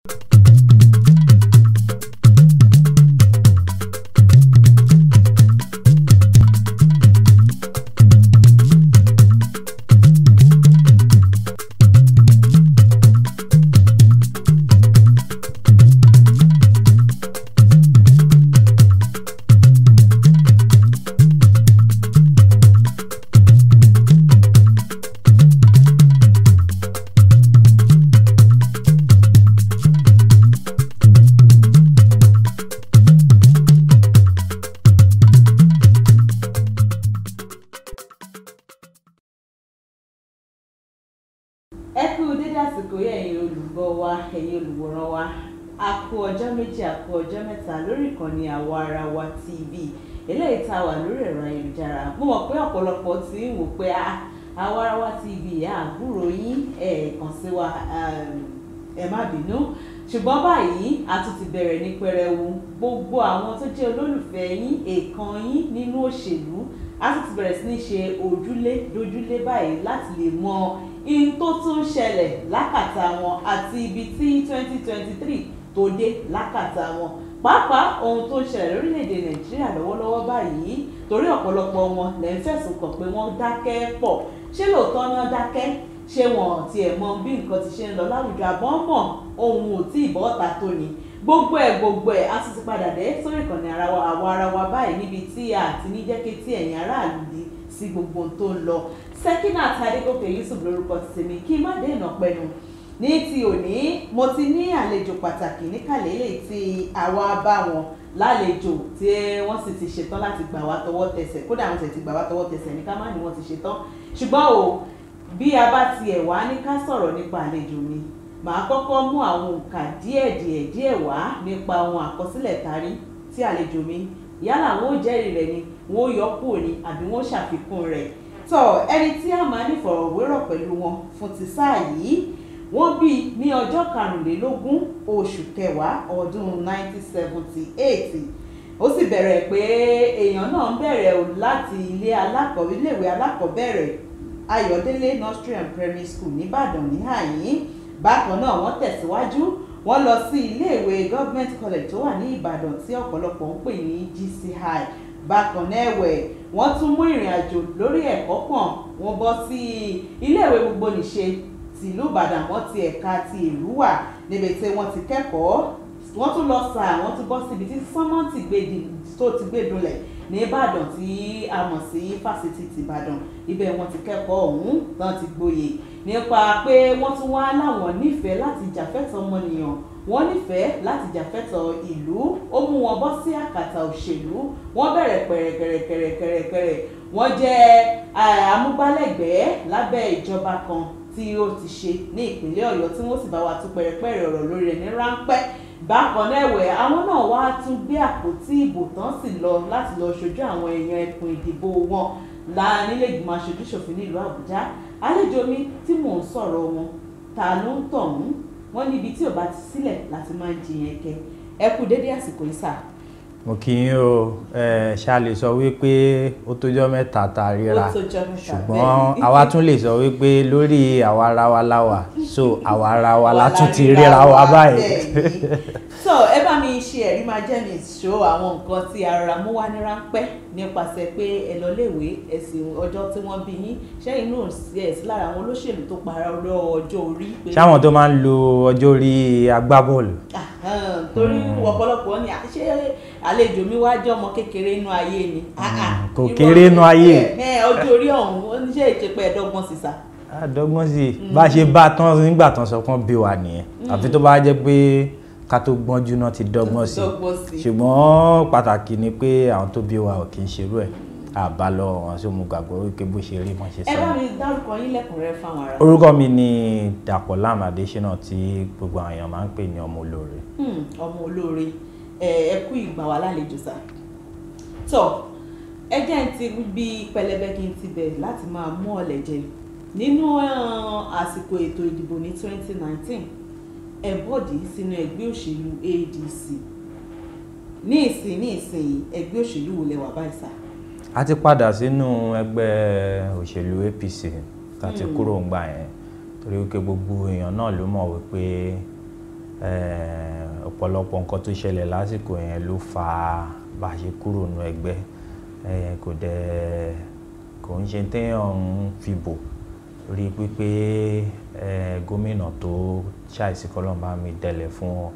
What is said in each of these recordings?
Ẹ kú dédé àsìkò yìí ẹ̀yin olùgbọ́ wa, ẹ̀yin olùwòran wa. A kú ọjọ́ méjì, a kú ọjọ́ mẹ́ta lórí ìkànnì Àwa-ara-wa TV. Eléyìí tá a wà lórí ẹ̀rọ ayélujára. Mo mọ̀ pé ọ̀pọ̀lọpọ̀ ti ń wò pé Àwa-ara-wa TV àbúrò yín kàn sí wa, ẹ má bínú. Ṣùgbọ́n báyìí a tún ti bẹ̀rẹ̀ ní pẹrẹwu. Gbogbo àwọn tó jẹ́ olólùfẹ́ yín, èèkàn yín nínú òṣèlú, a tún ti bẹ̀rẹ̀ sí ní ṣe ojúlé dójúlé báyìí láti lè mọ in tó tún ṣẹlẹ̀ lákàtà wọn àti ibi tí 2023 tó dé lákàtà wọn. Pàápàá ohun tó ń ṣẹlẹ̀ lórílẹ̀‐èdè Nàìjíríà lọ́wọ́lọ́wọ́ báyìí, torí ọ̀pọ̀lọpọ̀ wọn lẹ́ ń fẹ̀sùn kàn pé wọ́n dákẹ́ pọ̀. Ṣé lóòótọ́ náà dákẹ́? Ṣé wọn tiẹ̀ mọ bí nǹkan ti ṣe ń lọ láwùjọ àbọ̀ mọ̀ ohun ò tí ì bọ́ ọ̀tà tó ni? Gbogbo ẹ̀ a tún ti padà dé sórí ìkànnì Àwa-ara-wa báyìí níbi tí a ti ní jẹ́ kí tí ẹ̀yin aráàlú di sí gbogbo ohun tó ń lọ. Sekinat Adégòkè Yusuf lórúkọ tèmi, kí má dé ìnà pẹ̀lú. Ní ti òní mo ti ní àlejò pàtàkì níkàlẹ̀ eléyìí tí àwa bá wọn lálejò tí wọ́n sì ti ṣetán láti gbà wá tọwọ́ tẹsẹ̀, kódà wọ́n ti gbà wá tọwọ́ tẹsẹ̀ ní ká má ní wọ́n ti ṣetán. Ṣùgbọ́n bí a bá tiẹ̀ wá ní ká sọ̀rọ̀ nípa àlejò mi, màá kọ́kọ́ mú àwọn òǹkà díẹ̀ wá nípa ohun àkọsílẹ̀ tarí tí àlejò mi yálà wọn ò jẹ́rìí rẹ̀ ni, wọn ò yọ kúrò ní àbí wọn ò ṣàfikún rẹ̀. Ẹni tí a máa ní ìfọ̀rọ̀wérọ̀ pẹ̀lú wọn fún ti sáà yìí, wọ́n bí ní ọjọ́ 25 oṣù kẹwàá ọdún 1978. Ó sì bẹ̀rẹ̀ pé èèyàn náà ń bẹ̀rẹ̀ láti iléèwé alákọ̀ọ́bẹ̀rẹ̀ Ayọ̀délé Nursery and Primary School nìbàdàn ní àyín. Bákan náà wọ́n tẹ̀síwájú, wọ́n lọ sí iléèwé Government College tó wà ní Ìbàdàn tí ọ̀pọ̀lọpọ̀ ń pè ní GCI. Bákan náà ẹ̀wẹ̀ wọ́n tún mú ìrìn àjò lórí ẹ̀kọ́ pọ̀n, wọ́n bọ́ sí iléèwé gbogbonìṣe tìlú Ìbàdàn, wọ́n ti ẹ̀ka ti ìlú wà níbi tí wọ́n ti kẹ́kọ̀ọ́. Wọ́n tún lọ wọ́n tún bọ́ síbi tí sánmọ́ǹtì tó ti gbé dunlẹ̀ ní Ìbàdàn tí a mọ̀ sí fásitì ti Ìbàdàn. Ibẹ̀ wọ́n ti kẹ́kọ̀ọ́ ọ̀hún tán ti gboyè nípa pé wọ́n tún wá láwọn nífẹ̀ẹ́ láti jàfẹ́tọ̀ ọmọnìyàn, wọ́n nífẹ̀ẹ́ láti jàfẹ́tọ̀ ìlú. Ó mú wọn bọ́ sí àkàtà òṣèlú. Wọ́n bẹ̀rẹ̀ pẹ̀rẹ̀kẹ̀rẹ̀. Wọ́n jẹ́ amúgbálẹ́gbẹ̀ẹ́ lábẹ́ ìjọba kan tí ó ti ṣe ní ìpínlẹ̀ Ọ̀yọ́ tí wọ́n sì bá wa tún pẹ̀rẹ̀pẹ̀rẹ̀ ọ̀rọ̀ lórí rẹ̀ ní ráńpẹ́. Bákan náà ẹ̀wẹ̀ àwọn náà wá tún gbé àpótí ìbò tán sì lọ láti lọ ṣojú àwọn èèyàn ẹkùn ìdìbò wọn nílé ìgbìmọ̀ aṣojú-ṣòfin nílùú Àbújá. Àlejò mi tí mò ń sọ̀rọ̀ wọn, ta ló ń tọ̀hún? Wọ́n níbi tí ò bá ti sílẹ̀ láti máa ń jiyàn kẹ. Ẹ kú dédé àsìkò yìí sà. Mo kí yín o, ṣá lè sọ wípé ó tójọ́ mẹ́ta tá a ríra, ṣùgbọ́n àwa tún lè sọ wípé lórí Àwa-ara-wa láwà, so Àwa-ara-wa la tún ti ríra wa báyìí. Ẹ bá mi ṣe ẹ̀rí máa jẹ́ mi ṣó àwọn nǹkan tí ara mú wá ní ráńpẹ́ nípasẹ̀ pé ẹ lọ léèwé ẹ̀sìn ọjọ́ tí wọ́n bí yín. Ṣẹ́yìn náà sí lára àwọn olóṣèlú tó para ọjọ́ orí. Ṣáwọn tó máa ń lo ọjọ́ orí agbábọ́ọ̀lù. Torí ọ̀pọ̀lọpọ̀ ni ṣé àlejò mi wá jẹ́ ọmọ kékeré inú ayé ni. Kò kéré inú ayé. Ọjọ́ orí ọ̀hún ó ní ṣe ìṣepẹ́ ẹ̀dọ́gbọ̀n sísà. Àdọ́gbọ́n sí bá ṣe bá tán nígbà tán sọ pọ́n bí wa nìyẹn. Àfi tó bá jẹ́ pé ká tó gbọ́njú náà ti dọ́gbọ́n sí. Ṣùgbọ́n pàtàkì ni pé àwọn tó bí wa ò kì í ṣerú ẹ̀. Àbálọ wọn sí mo gbàgbọ́ wípé bó ṣe rí wọn ṣe sọ. Ẹ bá mi dárúkọ yín lẹ́kùnrẹ́rẹ́ fáwọn ará. Orúkọ mi ni Dàpọ̀ Lam Adésínà tí gbogbo àwọn èèyàn máa ń pè ní ọmọ olóore. Ọmọ olóore, ẹ kú ìgbà wa lálejò sà. Ẹ jẹ́ ń ti bí pẹlẹbẹ kí n ti bẹ̀rẹ̀ láti máa mú ọ̀lẹ̀ jẹ. Nínú àsìkò ètò ìdìbò ní 2019, ẹ bọ́dì sínú ẹgbẹ́ òṣèlú ADC. Ní ìsìn ẹgbẹ́ òṣèlú wo lẹ wà báyìí sà? A ti padà sínú ẹgbẹ́ òṣèlú APC tá ti kúrò ń gbà yẹn, torí wípé gbogbo èèyàn náà ló mọ̀ wípé ọ̀pọ̀lọpọ̀ nǹkan tó ṣẹlẹ̀ lásìkò yẹn ló fa bá ṣe kúrò nínú ẹgbẹ́ kò ń ṣe téèyàn ń fìbò rí pípé gómìnà tó ṣàìsí kọ́lọ́mbà mi dẹ̀lẹ̀ fún wọn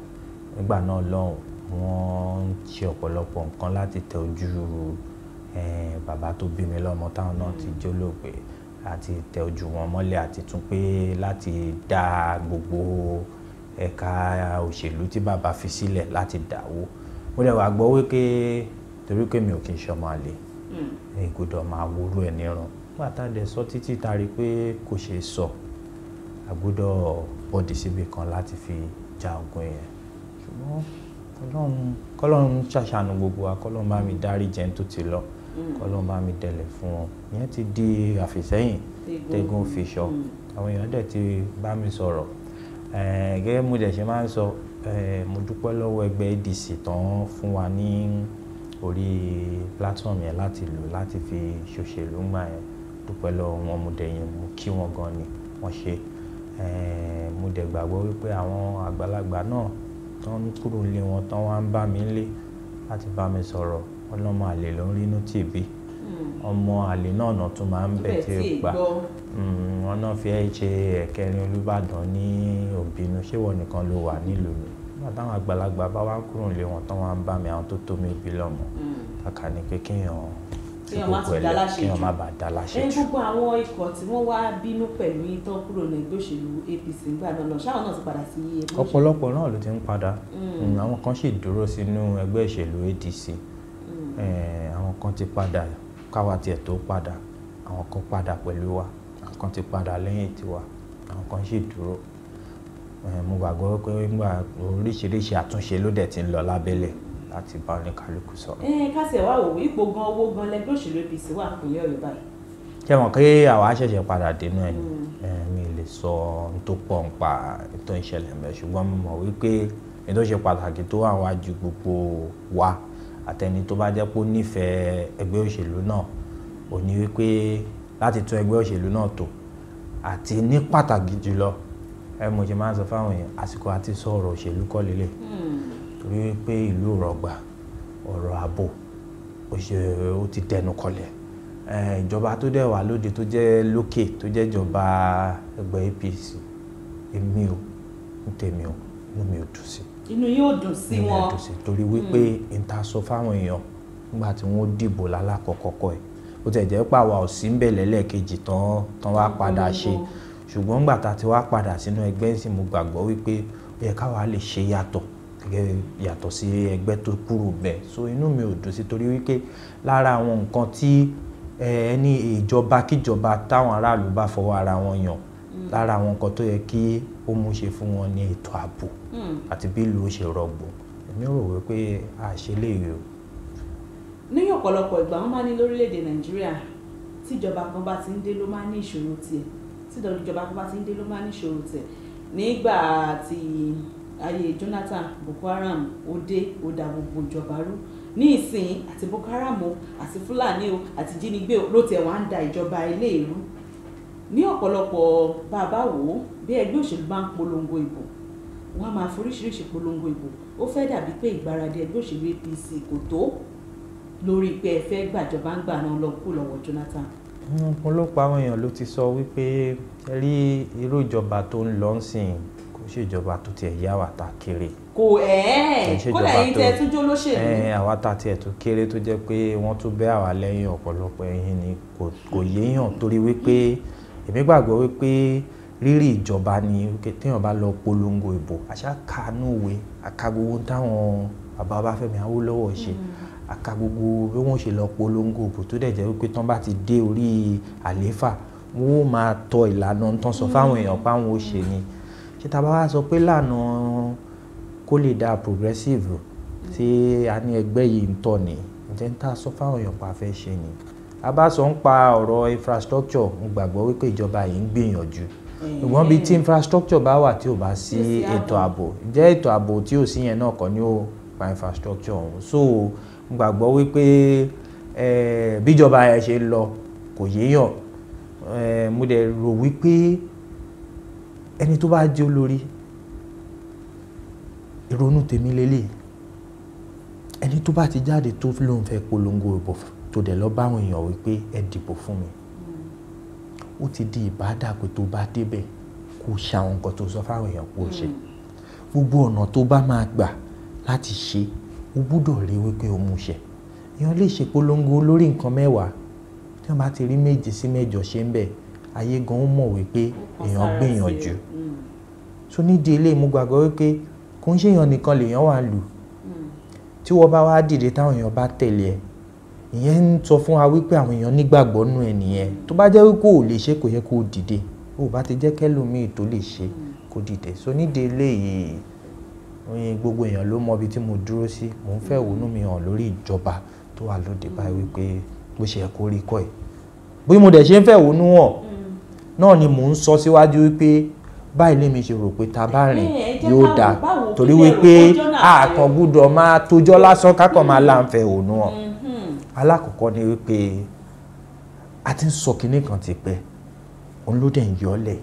nígbà náà lọ́hùn wọ́n ń ṣe ọ̀pọ̀lọpọ̀ nǹkan láti tẹ ojú bàbá tó bí mi lọ́mọ táwọn náà ti jólóògbé àti tẹ ojú wọn mọ́lẹ̀ àti tún pé láti dá gbogbo ẹ̀ka òṣèlú tí bàbá fi sílẹ̀ láti dáwó. Mo dẹ̀ wá gbọ́ wípé torí pé mi ò kí ń ṣọmọ àlè ìgbọ́dọ̀ máa wúrú ẹ̀ nírun nígbà tá a dẹ̀ sọ títí tá a rí pé kò ṣeé sọ a gbọ́dọ̀ bọ́dì síbi kan láti fi ja ogun yẹn ṣùgbọ́n kọ́lọ́run ṣàṣàánú gbogbo wa kọ́lọ́run bá mi dárí jẹun tó ti lọ kọ́lọ́run bá mi dẹ̀lẹ̀ fún wọn ìyẹn ti di àfìsẹ́yìn tẹ́gùn òfìṣọ́ àwọn èèyàn dẹ̀ ti bá mi sọ̀rọ̀ gẹ́gẹ́ mo dẹ̀ ṣe máa ń sọ mo dúpẹ́ lọ́wọ́ ẹgbẹ́ ADC tán fún wa ní orí platform yẹn láti lò láti fi ṣòṣèlú ńgbà yẹn dúpẹ́ lọ́wọ́ wọn mo dẹ̀ yẹn mo kí wọn gan ni wọ́n ṣe mo dẹ̀ gbàgbọ́ wípé àwọn àgbàlagbà náà tán kúrò lé wọn tán wá ń bá mi lé láti bá mi sọ̀rọ̀ ọlọ́mọ àlè ló ń rínú tìbí ọmọ àlè náà tún máa ń bẹ̀ tí ó gbà wọn náà fi ṣe ẹ̀kẹrin Olúbàdàn ní Òbínú ṣé wọ́n nìkan ló wà nílùú mi nígbà táwọn àgbàlagbà bá wá kúrò lé wọn tán wá ń bá mi àwọn tó tó mi bí lọ́mọ kàkà ní pé kéèyàn má bàa dá láṣẹ jù. gbogbo àwọn ikọ̀ tí wọ́n wá bínú pẹ̀lú ìtàn kúrò ní ẹgbẹ́ òṣèlú APC ńgbà náà ṣáwọn náà ti padà sí ẹgbẹ́ òṣèlú. ọ̀pọ̀lọpọ̀ náà ló ti ń padà àwọn kan sì dúró sínú ẹgbẹ́ òṣèlú ADC àwọn kan ti padà káwa tiẹ̀ tó padà àwọn kan padà pẹ̀lú wa àwọn kan ti padà lẹ́yìn tiwa àwọn kan sì dúró mo gbàgbọ́ pé nígbà oríṣiríṣi àtúnṣe ló dẹ̀ ti ń lọ lábẹ́lẹ̀ láti bá oníkálukú sọ̀rọ̀. kásẹ̀ wá wò ipò gan owó gan lẹgbẹ́ òṣèlú APC wà pínlẹ̀ Ọ̀yọ́ báyìí. ṣé wọn kí àwa ṣẹ̀ṣẹ̀ padà dénú ẹ̀ mi lè sọ ohun tó pọ̀ nípa ètò ìṣẹ̀lẹ̀ mẹ́ ṣùgbọ́n mo mọ̀ wípé ètò ṣe pàtàkì tó wà wájú gbogbo wa àtẹni tó bá jẹ́ pé ó nífẹ̀ẹ́ ẹgbẹ́ òṣèlú náà ò ní wípé láti tún ẹgbẹ́ òṣèlú náà tò àti ní pàtàkì jùlọ mo ṣe máa ń sọ fáwọn èèyàn àsìkò àti sọ ọ̀rọ̀ òṣèlú kọ́ lélẹ̀ torí wípé ìlú rọgbà ọ̀rọ̀ ààbò ó ti dẹnu kọlẹ̀ ìjọba tó dẹ̀ wà lóde tó jẹ́ lókè tó jẹ́ ìjọba ẹgbẹ́ APC èmi ò ń tèmi ò inú mi ò dùn sí. inú yóò dùn sí wọn. inú mi ò dùn sí torí wípé ìta sọ fáwọn èèyàn nígbà tí wọ́n dìbò lálákọ̀ọ́kọ́ ẹ̀ ó tẹ̀ jẹ́ pàwọ́ òsì ń bẹ̀ lẹ́lẹ́kejì tán wá padà ṣe ṣùgbọ́n nígbà tá a ti wá padà sínú ẹgbẹ́ sì mo gbàgbọ́ wípé ó yẹ káwa lè ṣe yàtọ̀ sí ẹgbẹ́ tó kúrò bẹ́ẹ̀ so inú mi ò dùn sí torí wípé lára àwọn nǹkan tí ẹni ìjọba kíjọba táwọn aráàlú bá fọwọ́ ara wọn yàn lára àwọn nǹkan tó yẹ kí ó mú ṣe fún wọn ní ètò ààbò àti bí ìlú ó ṣe rọgbọ èmi rò wípé a ṣe léèrè o. ní ọ̀pọ̀lọpọ̀ ìgbà wọn máa ní lórílẹ̀‐èdè Nàìjíríà tíjọba kan bá ti ń dé ló máa ní ìṣòro tiẹ̀ tíjọba kan bá ti ń dé ló máa ní ìṣòro tiẹ̀ nígbà tí ayé Jonathan Boko Haram ó dé ó da gbogbo ìjọba rú ní ìsìn àti Boko Haram àti Fúlàní àti jínigbé ló tiẹ̀ wá ń da ìjọba ilé ìlú ní ọ̀pọ̀lọpọ̀ bàbá wò ó bí ẹgbẹ́ òṣèlú bá ń polongo ìbò wọ́n á máa foríṣiríṣi polongo ìbò ó fẹ́ dàbí pé ìgbáradì ẹgbẹ́ òṣèlú APC kò tó lórí pé ẹ fẹ́ gbàjọba ń gbà náà lọ kú lọ́wọ́ Jonathan. ọ̀pọ̀lọpọ̀ àwọn èèyàn ló ti sọ wípé rí irú ìjọba tó ń lọ sìn kò ṣe ìjọba tó tiẹ̀ yá wà tá kéré. kò kódà yìí tẹ tún jó lóṣèlú. àwa tá tiẹ̀ tó kéré tó jẹ́ pé wọ́n tún bẹ́ àwa lẹ́yìn ọ̀pọ̀lọpọ̀ ẹ̀yìn ni kò yéèyàn torí wípé èmi gbàgbọ́ wípé rírì ìjọba ni téèyàn bá lọ polongo ìbò àṣà kanú ìwé àka gbogbo táwọn bàbá Ọbáfẹ́mi Awólọ́wọ̀ ṣe àka gbogbo bí wọ́n ṣe lọ polongo ìbò tó dẹ̀ jẹ́ wípé tán bá ti dé orí àlééfà wọ́n ó máa tọ ìlànà tán sọ fáwọn èèyàn páwọn ó ṣe ni ṣé tá a bá wá sọ pé lànà kó lè dá progressive tí a ní ẹgbẹ́ yìí ń tọ̀ ní ǹjẹ́ ń tà sọ fáwọn èèyàn pa fẹ́ ṣe ni a bá sọ ń pa ọ̀rọ̀ infrastructure mo gbàgbọ́ wípé ìjọba yìí ń gbìyànjú ṣùgbọ́n bí tí infrastructure bá wà tí ò bá sí ètò ààbò ǹjẹ́ ètò ààbò tí ò sí yẹn náà kọ́ ni ó pa infrastructure ọ̀hún so mo gbàgbọ́ wípé bíjọba yẹn ṣe lọ kò yéèyàn mo dẹ̀ rò wípé ẹni tó bá jẹ́ olórí ìrònú tèmi lélẹ̀ ẹni tó bá ti jáde tó lóun fẹ́ polongo ìbò tó dẹ̀ lọ bá àwọn èèyàn wípé ẹ dìbò fún mi ó ti di ìbádà pé tó bá débẹ̀ kó ṣe àwọn nǹkan tó sọ fáwọn èèyàn kó ṣe gbogbo ọ̀nà tó bá máa gbà láti ṣe ó gbúdọ̀ rí wípé ó mú ṣe èèyàn lè ṣe polongo lórí nǹkan 10 tí wọ́n bá ti rí 7 sí 8 ṣe ń bẹ̀ ayé gan mọ̀ wípé èèyàn gbìyànjú so nídìí ilé mo gbàgbọ́ wípé kò ń ṣe èèyàn nìkan lèèyàn wà lù tí wọ́n bá wá dìde táwọn èèyàn bá tẹ̀lé ẹ ìyẹn ń sọ fún wa wípé àwọn èèyàn nígbàgbọ́ nù ẹ nìyẹn tó bá jẹ́ wípé ò lè ṣe kò yẹ kó dìde ó bá ti jẹ́ kẹ́lòmíì tó lè ṣe kó dìde so nídìí ilé yìí oyin gbogbo èèyàn ló mọ ibi tí mo dúró sí mò ń fẹ́ wọnú mi hàn lórí ìjọba tó wà lóde báyìí wípé bó ṣe yẹ kó rí kọ́ ẹ̀ bí mo dẹ̀ ṣe ń fẹ́ wọnú hàn náà ni mò ń sọ síwájú wípé báyìí lèmi ṣe rò pé ta bá rìn yóò dáa torí wípé àkàn gbúdọ̀ máa tójọ́ lásán kákan máa láǹfẹ̀ òun hàn alákọ̀ọ́kọ́ ni wípé a ti ń sọ kinní kan ti pẹ́ òun ló dẹ̀ ń yọlẹ̀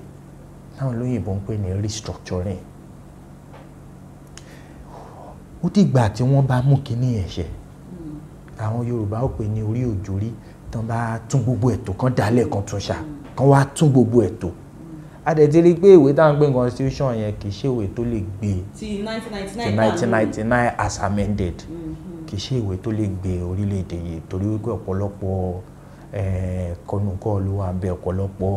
táwọn olóyìnbó ń pè ní restructuring ó dìgbà tí wọ́n bá mú kinní yẹn ṣe àwọn Yorùbá ó pè ní orí òjòrí tán bá tún gbogbo ètò kan dálẹ̀ kan tún ṣá kan wá tún gbogbo ètò a dẹ̀ ti rí pé ìwé táwọn gbé constitution yẹn kì í ṣe ìwé tó lè gbé ti 1999 as amended kì í ṣe ìwé tó lè gbé orílẹ̀-èdè yìí torí wípé ọ̀pọ̀lọpọ̀ kọnùkọ́ ló wà bẹ́ẹ̀ ọ̀pọ̀lọpọ̀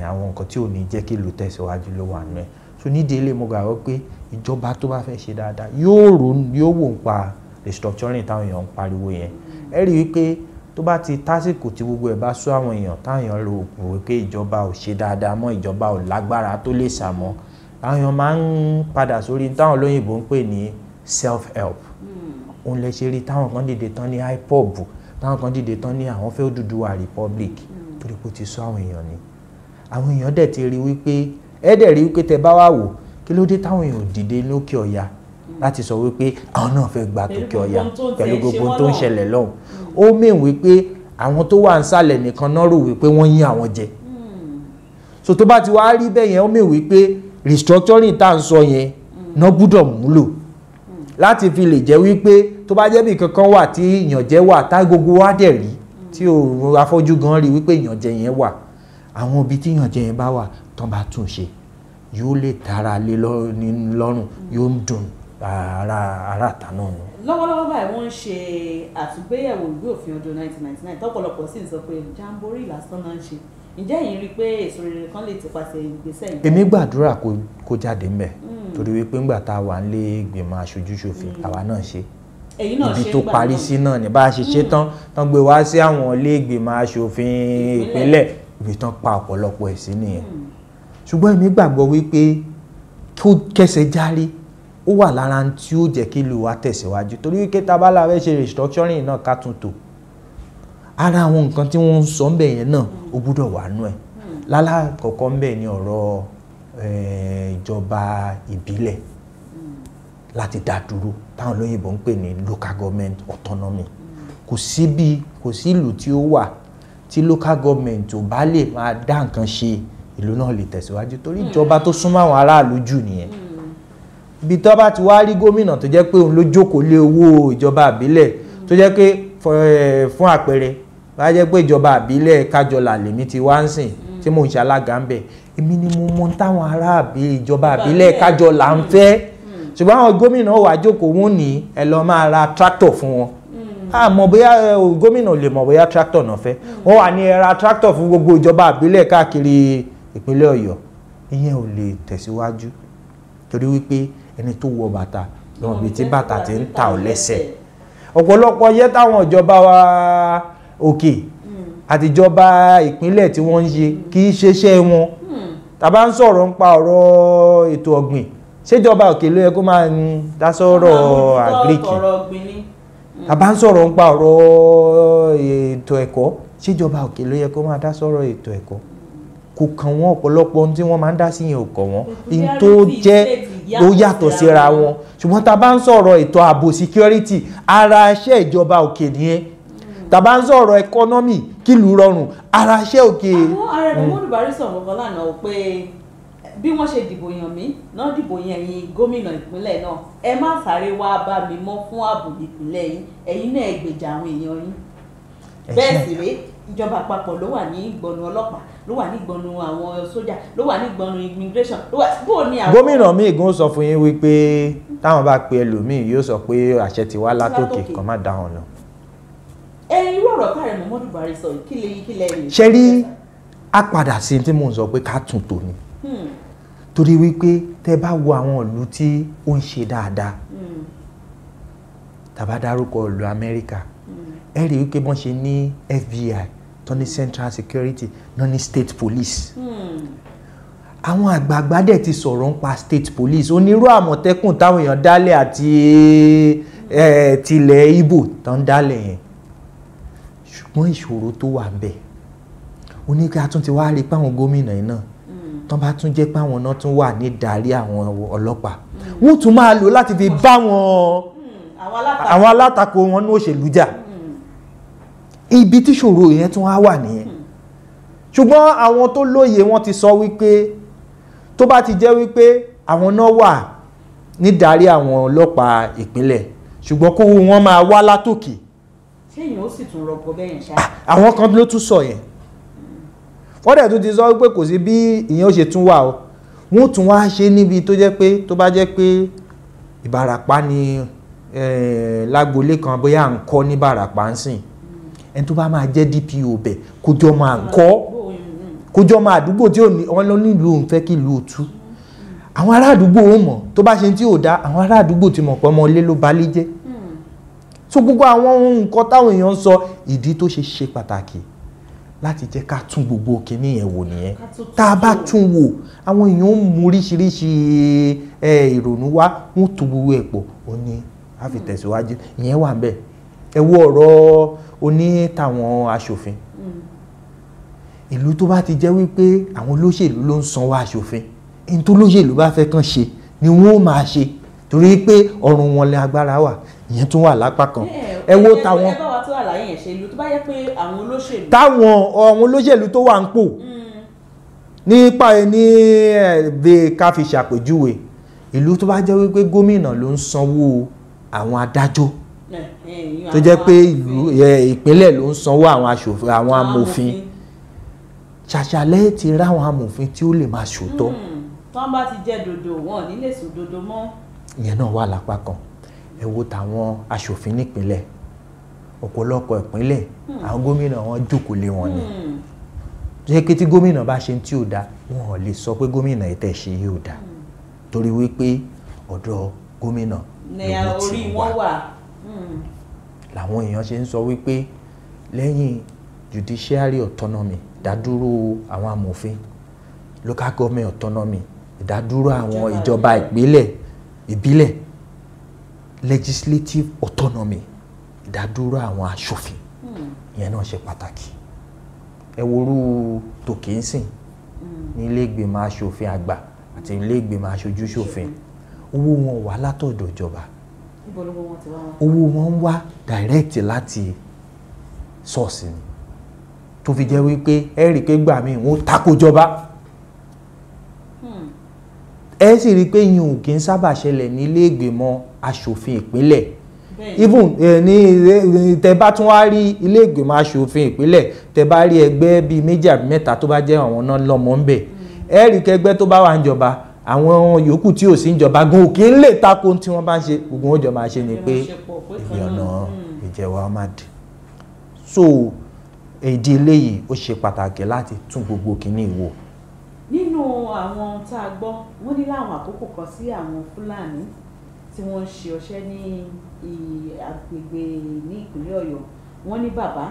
àwọn nǹkan tí ò ní jẹ́ kí ìlú tẹ̀síwájú ló wà nù ẹ̀ so nídìí ilé mo gbàgbọ́ pé ìjọba tó bá fẹ́ ṣe dáadáa yóò wò ń pa restructuring táwọn èèyàn ń pariwo yẹn ẹ rí i wípé tó bá ti tásìkò tí gbogbo ẹ̀ bá sọ àwọn èèyàn táwọn èèyàn rò wípé ìjọba ò ṣe dáadáa mọ́ ìjọba ò lágbára tó lè sàmọ́ àwọn èèyàn máa ń padà sórí táwọn olóyìnbó ń pè ní self-help òun lè ṣe rí táwọn kan dìde tán ní IPOB táwọn kan dìde tán ní àwọn fẹ́ Odùduwà republic torí pé ó ti sọ àwọn èèyàn ni àwọn èèyàn dẹ̀ ti rí wípé dẹ̀ rí wípé tẹ bá wà wò kí ló dé táwọn èèyàn dìde lókè ọ̀yà láti sọ wípé àwọn náà fẹ́ gba tòkè ọ̀yà pẹ̀lú gbogbo tó ń ṣẹlẹ̀ lọ́hùn ó mìn wípé àwọn tó wà nísàlẹ̀ nìkan náà rò wípé wọ́n yín àwọn jẹ so tó bá ti wá rí bẹ́ẹ̀ yẹn ó mìn wípé restructuring tá à ń sọ yẹn náà gbúdọ̀ múlò láti fi lè jẹ́ wípé tó bá jẹ́ bí kankan wà tí ìyànjẹ wà tá gbogbo wa dẹ̀ rí tí òun afọ́jú gan rí wípé ìyànjẹ yẹn wà àwọn ibi tí ìyànjẹ yẹn bá wà tán bá tún ṣe yóò lè tara lé lọ́rùn yóò ń dùn ara àtà náà nù. lọ́wọ́lọ́wọ́ báyìí wọ́n ń ṣe àtúgbéyẹ̀wò ìwé òfin ọdún 1999 tọ́pọ̀lọpọ̀ sì ń sọ pé jamboree lásán náà ń ṣe ǹjẹ́ yìí rí i pé èso rere kan lè ti pàṣẹ ìgbésẹ̀ yìí. èmi gbàdúrà kó jáde ńbẹ̀ torí wípé ńgbà tá a wà nílé ìgbìmọ̀ aṣojú-ṣòfin àwa náà ṣe ibi tó parí sí náà ni bá a ṣe ṣe tán gbé wá sí àwọn ilé ìgbìmọ̀ aṣòfin ìpínlẹ̀ ibi tán pa ọ̀pọ̀lọpọ̀ ẹ̀ sí nìyẹn ṣùgbọ́n èmi gbàgbọ́ wípé kó kẹsẹ̀ járí ó wà lára tí ó jẹ́ kí ìlú wa tẹ̀síwájú torí wípé tábàlà fẹ́ ṣe restructuring náà ká tún tò ara àwọn nǹkan tí wọ́n ń sọ ń bẹ̀ yẹn náà ó gbúdọ̀ wà nú ẹ̀ lálàkọ̀ọ́kọ́ ń bẹ̀ ní ọ̀rọ̀ ìjọba ìbílẹ̀ láti dá dúró táwọn olóyìnbó ń pè ní local government autonomy kò sí ìlú tí ó wà tí local government ò bá lè máa dá nǹkan ṣe ìlú náà lè tẹ̀síwájú torí ìjọba tó súnmọ́ àwọn aráàlú jù nìyẹn ibi tó bá ti wá rí gómìnà tó jẹ́ pé òun ló jókòó lé owó ìjọba àbílẹ̀ tó jẹ́ pé fún àpẹẹrẹ bá jẹ́ pé ìjọba àbílẹ̀ Kájọlà lèmi ti wá ń sìn tí mò ń ṣe alága ń bẹ̀ èmi ni mo mọ táwọn ìjọba àbílẹ̀ Kájọlà ń fẹ́ ṣùgbọ́n àwọn gómìnà wà jókòó wọn ní ẹ lọ máa ra tractor fún wọn àmọ́ bóyá gómìnà lè mọ̀ bóyá tractor náà fẹ́ wọ́n wà ní ẹ ra tractor fún gbogbo ìjọba àbílẹ̀ káàkiri ìpínlẹ̀ Ọ̀yọ́ ìyẹn ò lè tẹ̀síwájú torí wípé ẹni tó wọ bàtà lọ́wọ́ bíi tí bàtà ti ń ta ọ̀ lẹ́sẹ̀ ọ̀pọ̀lọpọ̀ yẹ táwọn ìjọba wa òkè àtijọba ìpínlẹ̀ tí wọ́n ń ṣe kì í ṣeṣẹ́ wọn tàbá ń sọ̀rọ̀ nípa ọ̀rọ̀ ètò ọ̀gbìn ṣèjọba òkè ló yẹ kó máa ń dá sọ̀rọ̀ àgíríkì tàbá ń sọ̀rọ̀ nípa ọ̀rọ̀ ètò ẹ̀kọ́ ṣèjọba òkè ló yẹ kó máa dá sọ̀rọ̀ ètò ẹ̀kọ́ kò kàn wọ́n ọ̀pọ̀lọpọ̀ ohun tí wọ́n máa ń dá sí yẹn ò kàn wọ́n in tó jẹ́ ó yàtọ̀ síra wọn ṣùgbọ́n tá a bá ń sọ̀rọ̀ ètò ààbò security ara iṣẹ́ ìjọba òkè nìyẹn tá a bá ń sọ̀rọ̀ economy kílùú rọrùn ara iṣẹ́ òkè. àwọn ààrẹ Muhammadu Buhari sọ̀rọ̀ kankan lánàá pé bí wọ́n ṣe dìbò yàn mí náà dìbò yàn ẹ̀yin gómìnà ìpínlẹ̀ náà ẹ má sáré wá bá mi mọ́ fún ààbò ìpínlẹ̀ yín ẹ̀yin náà ẹ gbèjà àwọn èèyàn yín bẹ́ẹ̀ sì rèé ìjọba àpapọ̀ ló wà ní ìgbọ̀nù ọlọ́pàá ló wà ní ìgbọ̀nù àwọn sójà ló wà ní ìgbọ̀nù immigration ló wà bó ní àwọn. gómìnà míì gan sọ fún yín wípé táwọn bá pe ẹlòmíì yóò sọ pé àṣẹ ti wá látòkè kan má dá wọn lọ. irú ọ̀rọ̀ káàrẹ̀ Muhammadu Buhari sọ yìí kí lẹ rí. ṣe rí a padà sí tí mò ń sọ pé ká tún tò ní torí wípé tẹ bá wo àwọn ìlú tí ó ń ṣe dáadáa tàbá dárúkọ ìlú Amẹ́ríkà ẹ rí wípé wọ́n ṣe ní FBI tó ní Central Security náà ní State Police àwọn àgbààgbà dẹ̀ ti sọ̀rọ̀ ń pa State Police onírú àmọ̀tẹ́kùn táwọn èèyàn dálẹ̀ àti tilẹ̀ Ìgbò tó ń dálẹ̀ yẹn ṣùgbọ́n ìṣòro tó wà ń bẹ̀ oníkà tún ti wá rí pé àwọn gómìnà yìí náà tán bá tún jẹ́ pé àwọn náà tún wà ní darí àwọn ọlọ́pàá wọ́n tún máa lò láti fi bá àwọn alátakò wọn ní òṣèlú jà ibi tí ṣòro yẹn tún wá wà nìyẹn ṣùgbọ́n àwọn tó lóye wọ́n ti sọ wípé tó bá ti jẹ́ wípé àwọn náà wà ní darí àwọn ọlọ́pàá ìpínlẹ̀ ṣùgbọ́n kó wọ́n máa wá látòkè. ṣé èèyàn ó sì tún rọpò bẹ́ẹ̀ yẹn ṣá. àwọn kan ló tún sọ yẹn wọ́n dẹ̀ tún ti sọ wípé kò sí bí ìyẹn ó ṣe tún wà o wọ́n tún wá ṣe níbi tó jẹ́ pé tó bá jẹ́ pé Ìbàràpá ni lágbolé kan bóyá à ń kọ́ ní Ìbàràpá ń sìn ẹni tó bá máa jẹ́ DPO bẹ̀ kójọ́ máa ń kọ́ kójọ́ máa àdúgbò tí wọ́n lọ nílùú òun fẹ́ kí ìlú òtú àwọn ará àdúgbò ó mọ̀ tó bá ṣe tí ò dá àwọn ará àdúgbò ti mọ̀ pé ọmọ ilé ló balé jẹ́ so gbogbo àwọn nǹkan táwọn èèyàn ń sọ ìdí tó ṣe pàtàkì láti jẹ́ ká tún gbogbo kìíní yẹn wò nìyẹn tá a bá tún wò àwọn èèyàn ń mú oríṣiríṣi ìrònú wá wọ́n tó gbogbo ẹ̀ pọ̀ ó ní a fi tẹ̀síwájú ìyẹn wà bẹ́ẹ̀ ẹ wo ọ̀rọ̀ oní tàwọn aṣòfin ìlú tó bá ti jẹ́ wípé àwọn olóṣèlú ló ń sanwó aṣòfin ẹni tó lóṣèlú bá fẹ́ kàn ṣe ni wọ́n máa ṣe torí pé ọrùn wọn lẹ agbára wà ìyẹn tún wà lápá kan ẹ wo táwọn ẹ bá wa tó àlàyé yẹn ṣe ìlú tó bá yẹ pé àwọn olóṣèlú. táwọn olóṣèlú tó wà ń pò nípa ní ẹ̀ẹ́dẹ́ ká fi ṣàpèjúwe ìlú tó bá jẹ́ wípé gómìnà ló ń sanwó àwọn adájọ́ tó jẹ́ pé ìlú ìpínlẹ̀ ló ń sanwó àwọn aṣòfin àwọn amòfin ṣàṣàlẹ̀ ti ráwọn amòfin tí ó lè máa ṣòótọ́. tán bá ti jẹ́ dodo wọn ò ní lè sùn dodo mọ́. ìyẹn náà wà lápá kan ẹ wo tàwọn aṣòfin nípínlẹ̀ ọ̀pọ̀lọpọ̀ ìpínlẹ̀ àwọn gómìnà wọn jókòó lé wọn ni tó yẹ kí tí gómìnà bá ṣe tí ò dáa wọn ò lè sọ pé gómìnà yìí tẹ̀ ṣe yóò dáa torí wípé ọ̀dọ̀ gómìnà ló ti wà làwọn èèyàn ṣe ń sọ wípé lẹ́yìn judiciary autonomy ìdádúró àwọn amòfin local government autonomy ìdádúró àwọn ìjọba ìbílẹ̀ legislative autonomy ìdádúró àwọn aṣòfin ìyẹn náà ṣe pàtàkì ẹ worú tòkè ń sìn ní ilé ìgbìmọ̀ aṣòfin àgbà àti ilé ìgbìmọ̀ aṣojú ṣòfin owó wọn wà látọ̀dọ̀ ìjọba owó wọn ń wá direct láti source ni tó fi jẹ́ wípé ẹ rí i pé gbà míì wọ́n tako jọba ẹ sì rí i pé yìí ò kí ń sábà ṣẹlẹ̀ ní ilé ìgbìmọ̀ aṣòfin ìpínlẹ̀ even ní tẹ bá tún wá rí ilé ìgbìmọ̀ aṣòfin ìpínlẹ̀ tẹ bá rí ẹgbẹ́ bíi méjì àbí mẹ́ta tó bá jẹ́ àwọn náà lọ́mọ ń bẹ̀ ẹ rí i kẹgbẹ́ tó bá wà ń jọba àwọn yòókù tí ò sí ń jọba gan òkè ń lè tako tí wọ́n bá ń ṣe gbogbo wọn jọ máa ṣe ni pé ìyọ̀nà ìjẹ̀wà máàdì so èdè eléyìí ó ṣe pàtàkì láti tún gbogbo kìíní wò. nínú àwọn tá a gbọ́ wọ́n ní láwọn àkókò kan sí àwọn Fúlàní tí wọ́n ń ṣe ọṣẹ́ ní agbègbè ní ìpínlẹ̀ Ọ̀yọ́ wọ́n ní bàbá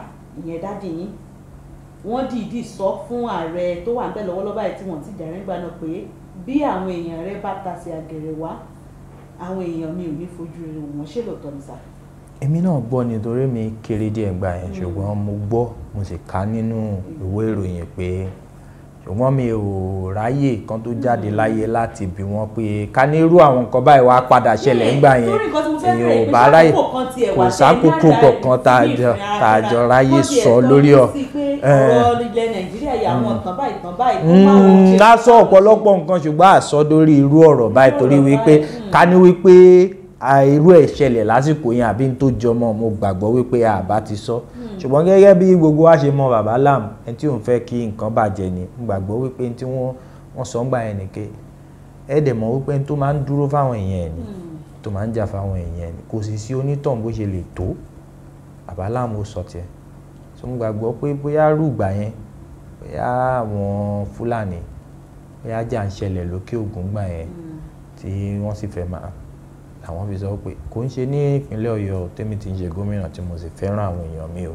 ìyẹn dádì yín wọ́n dìídì sọ fún ààrẹ tó wà níbẹ̀ lọ́wọ́lọ́wọ́ báyìí tí wọ́n ti jàre ńgbà náà pé bí àwọn èèyàn rẹ bá tasẹ̀ àgẹ̀rẹ̀ wá àwọn èèyàn mi ò ní fojú rere wọ́n ṣe lóòótọ́ ní sáà. èmi náà gbọ́ nítorí mi kéré díẹ̀ gbà yẹn ṣùgbọ́n mo gbọ́ mo sì kà nínú ìwé ìròyìn pé ṣùgbọ́n mi ò ráyè kan tó jáde láyé láti bí wọ́n pé ká ní irú àwọn nǹkan báyìí wá padà ṣẹlẹ̀ ńgbà yẹn èèyàn ò bá ráyè kò sákòókò kọ̀ọ̀kan tá a jọ ráyè sọ lórí ọ̀ ọ̀rọ̀ ilẹ̀ Nàìjíríà yà àwọn tàn báyìí kó má wọ́n ṣe. ká sọ ọ̀pọ̀lọpọ̀ nǹkan ṣùgbọ́n àsọ lórí irú ọ̀rọ̀ báyìí torí wípé ká ní wípé irú ẹ̀ ṣẹlẹ̀ lásìkò yẹn àbí tó jọmọ́ mo gbàgbọ́ wípé àbá ti sọ ṣùgbọ́n gẹ́gẹ́ bí gbogbo wa ṣe mọ bàbá Lam ẹni tí òun fẹ́ kí nǹkan bàjẹ́ ni mo gbàgbọ́ wípé tí wọ́n sọ ń gbà yẹn nìke ẹ̀ẹ́dẹ̀ mọ̀ wípé ẹni tó máa ń dúró fáwọn èèyàn ẹ̀ ni tó máa ń jà fáwọn èèyàn ẹ̀ ni kò sì sí onítọ̀hún bó ṣe lè tó bàbá Lam ó sọ tiẹ̀ so mo gbàgbọ́ pé bóyá rúgbà yẹn bóyá àwọn Fúlàní bóyá jà ń ṣẹlẹ̀ lókè Ògùn gbà yẹn tí wọ́n sì fẹ́ máa àwọn fi sọ pé kò ń ṣe ní ìpínlẹ̀ Ọ̀yọ́ tèmi ti ń ṣe gómìnà tí mo sì fẹ́ràn àwọn èèyàn mi o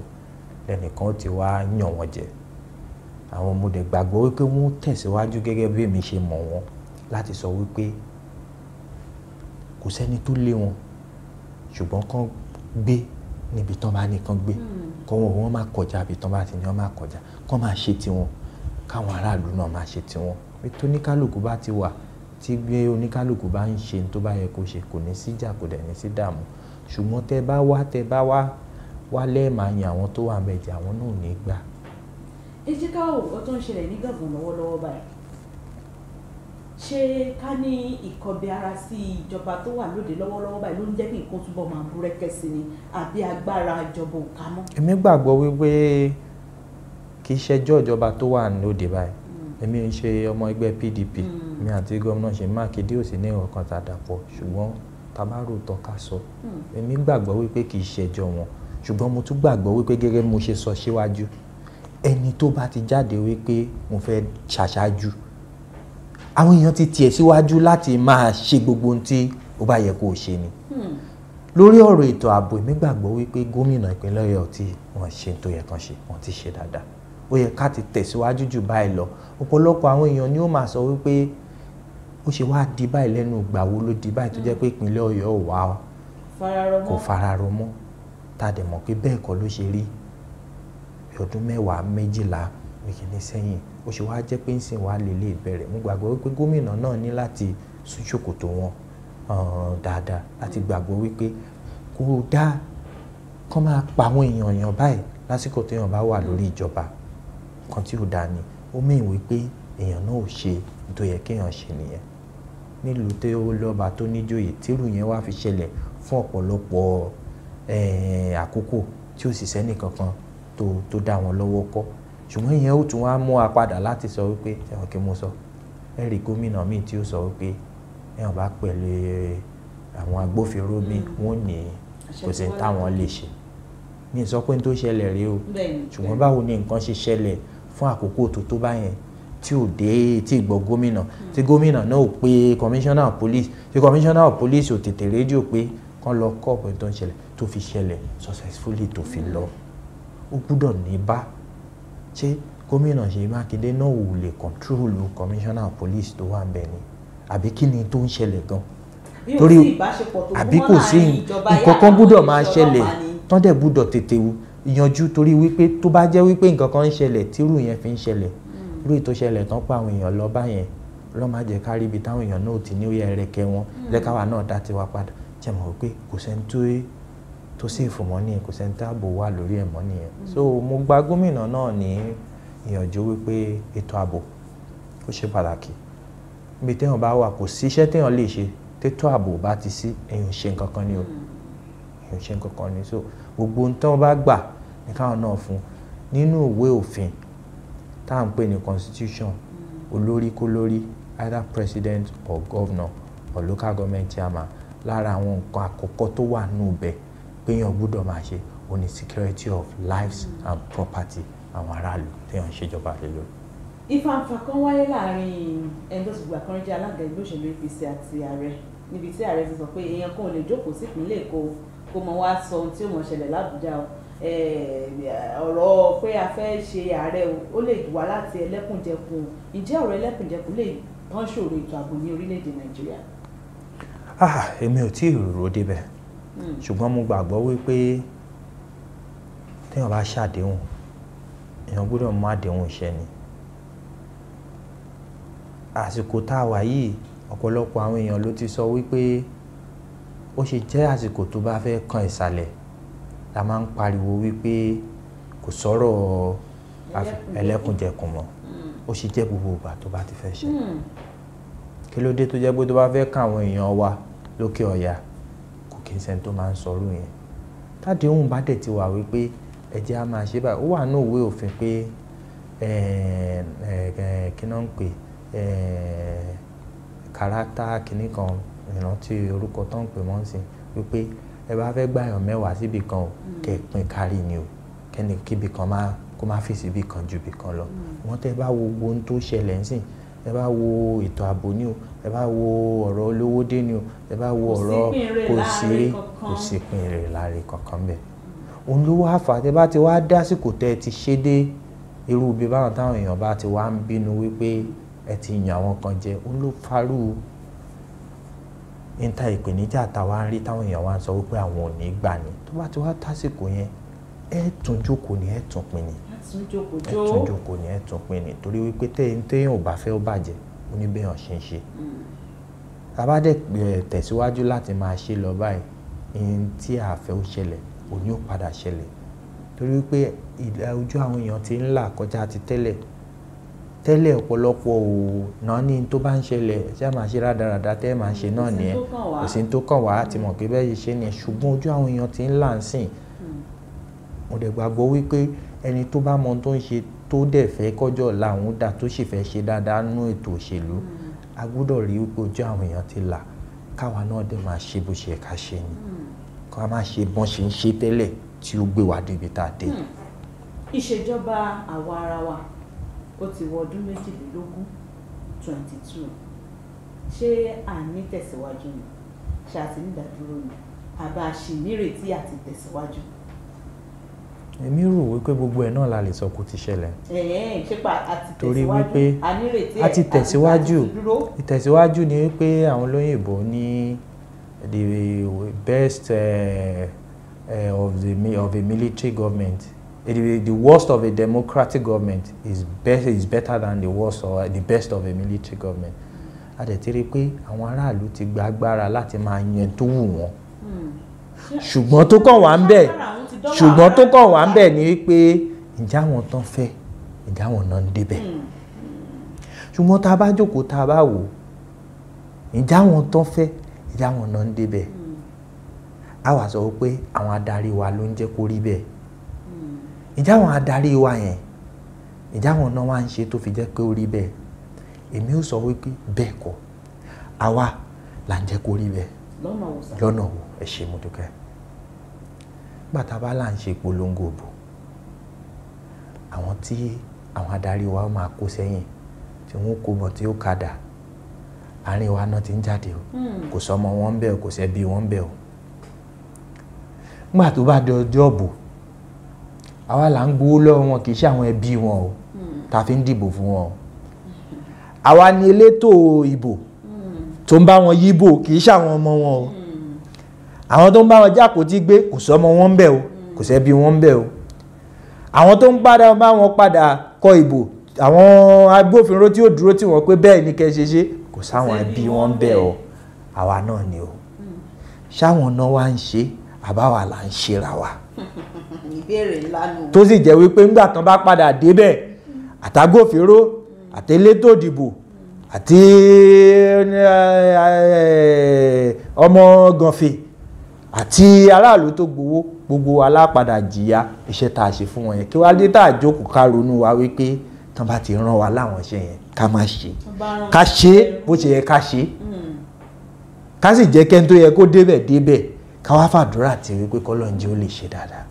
lẹ́nìkan ti wá yàn wọ́n jẹ àwọn ọmọdé gbàgbọ́ wípé wọ́n tẹ̀síwájú gẹ́gẹ́ bí èmi ṣe mọ̀ wọ́n láti sọ wípé kò sẹ́ni tó lé wọn ṣùgbọ́n kán gbé níbi tán bá ní kán gbé kọ́ wọn máa kọjá àbí tán bá ti ní wọn máa kọjá kán máa ṣe tiwọn káwọn aráàlú náà máa ṣe tiwọn ètò oníkálùkù bá ti wà tí gbé oníkálùkù bá ń ṣe tó bá yẹ kó ṣe kò ní síjà kò dẹ̀ ní sí dààmú ṣùgbọ́n tẹ́ bá wá lẹ́ẹ̀máa yan àwọn tó wà mẹ́jẹ àwọn náà ò ní gbà. ẹ jẹ́ ká wò ó tó ń ṣẹlẹ̀ ní Gabon lọ́wọ́lọ́wọ́ báyìí ṣé ká ní ìkọbi ara sí ìjọba tó wà lóde lọ́wọ́lọ́wọ́ báyìí ló ń jẹ́ kí nǹkan túbọ̀ máa búrẹ́kẹ́ sí ni àbí agbára ìjọba ò ká mọ́. èmi gbàgbọ́ wípé kì í ṣẹjọ́ ìjọba tó wà lóde báyìí èmi ń ṣe ọmọ ẹgbẹ́ PDP mi àti gómìnà Ṣèyí Mákindé ò sí ní ọ̀kan tàdàpọ̀ ṣùgbọ́n tabarò tọ́ka sọ èmi gbàgbọ́ wípé kì í ṣẹjọ́ wọn ṣùgbọ́n mo tún gbàgbọ́ wípé gẹ́gẹ́ bí mo ṣe sọ síwájú ẹni tó bá ti jáde wípé mo fẹ́ ṣàṣáájú àwọn èèyàn ti tiẹ̀ síwájú láti máa ṣe gbogbo ohun tí ó bá yẹ kó o ṣe ni lórí ọ̀rọ̀ ètò ààbò èmi gbàgbọ́ wípé gómìnà ìpínlẹ̀ Ọ̀yọ́ tí wọ́n ṣe tó yẹ kán ṣe wọ́n ti ṣe dáadáa ó yẹ ká ti tẹ̀síwájú jù báyìí lọ ọ̀pọ̀lọpọ̀ àwọn èèyàn ni ó máa sọ wípé ó ṣe wá di báyìí lẹ́nu ìgbà wo ló di báyìí tó jẹ́ pé ìpínlẹ̀ Ọ̀yọ́ ò wá kò fararọ mọ́ tá a dẹ̀ mọ̀ pé bẹ́ẹ̀ kọ́ ló ṣe rí bí ọdún 10 12 méjìlél sẹ́yìn ó ṣe wá jẹ́ pé ń sìn wá lè bẹ̀rẹ̀ mo gbàgbọ́ wípé gómìnà náà ní láti sún ṣòkòtò wọn dáadáa láti gbàgbọ́ wípé kò dáa kán máa pa àwọn èèyàn báyìí lásìkò téèyàn bá wà lórí ìjọba kan tí ò dáa ni ó mìíràn wípé èèyàn náà ò ṣe tó yẹ kéèyàn ṣe nìyẹn nílùú tó lọ́ba tó níjòyè tírù yẹn wá fi ṣẹlẹ̀ fún ọ̀pọ̀lọpọ̀ àkókò tí ò sì sẹ́nì kankan tó dá wọn lọ́wọ́ kọ́ ṣùgbọ́n ìyẹn ó tún wá mú wa padà láti sọ wípé ẹ̀wọ̀n kí mo sọ ẹ̀rí gómìnà míì tí ó sọ wípé ẹ̀wọ̀n bá pẹ̀lú àwọn agbófinró mi wọ́n ní kò sí táwọn lè ṣe ní ìsọ pé tó ṣẹlẹ̀ rí o ṣùgbọ́n báwo ni nǹkan ṣe ṣẹlẹ̀ fún àkókò tó báyẹn tí ò dé tí ìgbọ́ gómìnà tí gómìnà náà ò pé commissioner of police tí commissioner of police ò tètè rédíò pé kán lọ kọ́ ọ̀pọ̀ tó ń ṣẹlẹ̀ tó fi ṣẹlẹ̀ successfully tó fi lọ ó gbúdọ̀ ní bá ṣé gómìnà Ṣèyí Mákindé náà ò lè kọ̀ntrólù commissioner of police tó wà ń bẹ̀ ni àbí kí ni tó ń ṣẹlẹ̀ gan torí àbí kò sí nǹkan kan gbúdọ̀ máa ṣẹlẹ̀ tán dẹ̀ gbúdọ̀ tètè yanjú torí wípé tó bá jẹ́ wípé nǹkan kan ń ṣẹlẹ̀ tírú yẹn fi ń ṣẹlẹ̀ irú ètò ṣẹlẹ̀ tán pa àwọn èèyàn lọ báyẹn lọ́ máa jẹ́ kárí ibi táwọn èèyàn náà ti ní ó yẹ ẹrẹ̀kẹ́ wọn lẹ́káwá náà dá tiwa padà jẹ́ mọ̀ wípé kò sẹ́ni tó sì fún mọ́ nìyẹn kò sẹ́ni tá ààbò wà lórí ẹ̀ mọ́ nìyẹn so mo gba gómìnà náà ní ìyànjú wípé ètò ààbò ó ṣe pàtàkì ibi téèyàn bá wà kò sí iṣẹ́ téèyàn lè ṣe tétò ààbò bá ti sí èèyàn ṣe nǹkan kan ní o èèyàn ṣe nǹkan kan ní so gbogbo ohun tí wọ́n bá gbà ní káwọn náà fún nínú ìwé òfin tá à ń pè ní constitution olórí kó lórí either president or governor or local government chairman lára àwọn nǹkan àkọ́kọ́ tó wà nù bẹ́ẹ̀ péyàn gbọ́dọ̀ máa ṣe ó ní security of lives and property àwọn aráàlú téèyàn ń ṣèjọba lé lórí. ìfàǹfà kan wáyé láàrin ẹni tó ti gbà kan jẹ́ alága ẹgbẹ́ òṣèlú APC àti ààrẹ níbi tí ààrẹ ti sọ pé èèyàn kan ò lè jókòó sí ìpínlẹ̀ Èkó kó mọ wá sọ ohun tí ó mọ̀ ṣẹlẹ̀ l'Àbújá ọ̀rọ̀ pé a fẹ́ ṣe ààrẹ ó lè wá láti ẹlẹ́kùnjẹkùn ǹjẹ́ ọ̀rọ̀ ẹlẹ́kùnjẹkùn lè tán ṣòro ètò ààbò ní orílẹ̀-èdè Nàìjíríà. èmi ò tí ì rò débẹ̀ ṣùgbọ́n mo gbàgbọ́ wípé téèyàn bá ṣàdéhùn èèyàn gbọ́dọ̀ mú àdéhùn iṣẹ́ ni àsìkò tá a wà yìí ọ̀pọ̀lọpọ̀ àwọn èèyàn ló ti sọ wípé ó ṣe jẹ́ àsìkò tó bá fẹ́ kan ìsàlẹ̀ la máa ń pariwo wípé kò sọ̀rọ̀ ẹlẹ́kùnjẹkùn mọ́ ó sì jẹ́ gbogbo ìgbà tó bá ti fẹ́ ṣe kí ló dé tó jẹ́ pé tó bá fẹ́ káwọn èèyàn wa lókè ọ̀yà kò kí n sẹ́ni tó máa ń sọrú yẹn táde òun bá dẹ̀ ti wà wípé ẹ̀jẹ̀ á máa ṣe báyìí ó wà ní òwe òfin pé kí náà ń pè kárátá kìíní kan ìrántí orúkọ tó ń pè mọ́ sí wípé ẹ bá fẹ́ gbàyàn 10 síbi kan o kẹ́ ẹ pín kárí ni o kẹ́ni kíbi kan kó má fi síbi kan ju ibì kan lọ wọ́n tẹ́ bá wo ohun tó ṣẹlẹ̀ ń sìn ẹ bá wo ètò ààbò ni o ẹ bá wo ọ̀rọ̀ olówó dé ni o ẹ bá wo ọ̀rọ̀ kò sí pín èrè láre kankan bẹ́ẹ̀ òun ló wá fà tẹ́ bá ti wá dásìkò tẹ́ ti ṣe dé irú ibi báwọn táwọn èèyàn bá ti wá ń bínú wípé ẹ ti yàn àwọn kan jẹ òun ló farú níta ìpèníjà táwa ń rí táwọn èèyàn wá ń sọ wípé àwọn ò ní gbà ní tó bá ti wá tásìkò yẹn ẹ tún jókòó ni ẹ tún pín ni ẹ tún pín ni torí wípé téèyàn ò bá fẹ́ ó bàjẹ́ oníbẹ̀yàn ṣe ń ṣe tàbá dẹ̀ tẹ̀síwájú láti máa ṣe lọ báyìí ihun tí a fẹ́ ó ṣẹlẹ̀ òní ó padà ṣẹlẹ̀ torí wípé ojú àwọn èèyàn ti ń là kọjá ti tẹ́lẹ̀ ọ̀pọ̀lọpọ̀ ò náà ní tó bá ń ṣẹlẹ̀ ṣé máa ṣe rádaràda tẹ́ máa ṣe náà nìyẹn kò sí tó kàn wá ti mọ̀ pé bẹ́ẹ̀ ṣe ni ṣùgbọ́n ojú àwọn èèyàn ti ń là ń sìn mo dẹ̀ gbàgbọ́ wípé ẹni tó bá mọ ohun tó ń ṣe tó dẹ̀ fẹ́ kọjọ́ ọ̀la òun dà tó sì fẹ́ ṣe dáadáa nú ètò òṣèlú a gbọ́dọ̀ rí wípé ojú àwọn èèyàn ti là káwa náà dẹ̀ máa ṣe bó ṣe ká ṣe ni ká máa ṣe bọ́n ṣe ń ṣe tẹ́lẹ̀ tí ó gbé wa débi tá a dé. ìṣèjọba àwa ara wa ó ti wọ ọdún 22 ṣé à ní tẹ̀síwájú ni ṣé àti nídàdúró ni àbá ṣì nírètí àti tẹ̀síwájú. èmi rò wípé gbogbo ẹ̀ náà la lè sọ kó ti ṣẹlẹ̀. ṣé pa àti torí wípé a nírètí a ti tẹ̀síwájú ìtẹ̀síwájú ni wípé àwọn olóyìnbó ní the best of a military government. The worst of a democratic government is better than the worst or the best of a military government. A dẹ̀ ti rí pé àwọn aráàlú ti gba agbára láti máa yan tó wù wọ́n. ṣùgbọ́n tó kàn wá ń bẹ̀ ni wípé ǹjẹ́ àwọn tán fẹ́ ǹjẹ́ àwọn náà ń débẹ̀. ṣùgbọ́n tá a bá jókòó tá a bá wò ǹjẹ́ àwọn tán fẹ́ ǹjẹ́ àwọn náà ń débẹ̀. a wá sọ pé àwọn adarí wa ló ń jẹ́ kó rí bẹ́ẹ̀. ìjà àwọn adarí wa yẹn ìjà àwọn náà wá ń ṣe tó fi jẹ́ pé ó rí bẹ́ẹ̀ èmi ó sọ wípé bẹ́ẹ̀ kọ́ àwa là ń jẹ́ kó rí bẹ́ẹ̀ lọ́nà wo ẹ ṣe mo dúpẹ́ gbàtà bá là ń ṣe polongo òbò àwọn tí àwọn adarí wa máa kó sẹ́yìn tí wọ́n kó bọ̀ tí ó kadà àárín wa náà ti ń jáde o kò sọmọ wọn ń bẹ o kò sẹ́bí wọn ń bẹ o gbà tó bá di ọjọ́ òbò àwa là ń gbowó lọ́wọ́ wọn kì í ṣe àwọn ẹbí wọn o ta fi ń dìbò fún wọn o àwa ni elétò ìbò tó ń bá wọn yíbò kì í ṣe àwọn ọmọ wọn o àwọn tó ń bá wọn jákòtí gbé kò sọmọ wọn ń bẹ o kò sẹ́bí wọn ń bẹ o àwọn tó ń padà bá wọn padà kọ ìbò àwọn agbófinró tí ó dúró tí wọ́n pé bẹ́ẹ̀ ni kẹ́ ṣe kò sáwọn ẹbí wọn ń bẹ o àwa náà ni o ṣáwọn náà wá ń ṣe àbáwá là ń ṣera wa ìbéèrè ńlá nù. tó sì jẹ́ wípé ńgbà tán bá padà débẹ̀ àtàgbófinró àtẹlétò ìdìbò àti ọmọ gànfè àti aráàlú tó gbogbo alápadà jìyà iṣẹ́ tá a ṣe fún wọn yẹn kí wá dé tá a jókòó ká ronú wa wípé tán bá ti rán wa láwọn iṣẹ́ yẹn ká má ṣe ká ṣe bó ṣe yẹ ká ṣe ká sì jẹ́ kẹ́ni tó yẹ kó débẹ̀ ká wá fàdúrà tí wípé kọ́lọ́njẹ́ ó lè ṣe dáadáa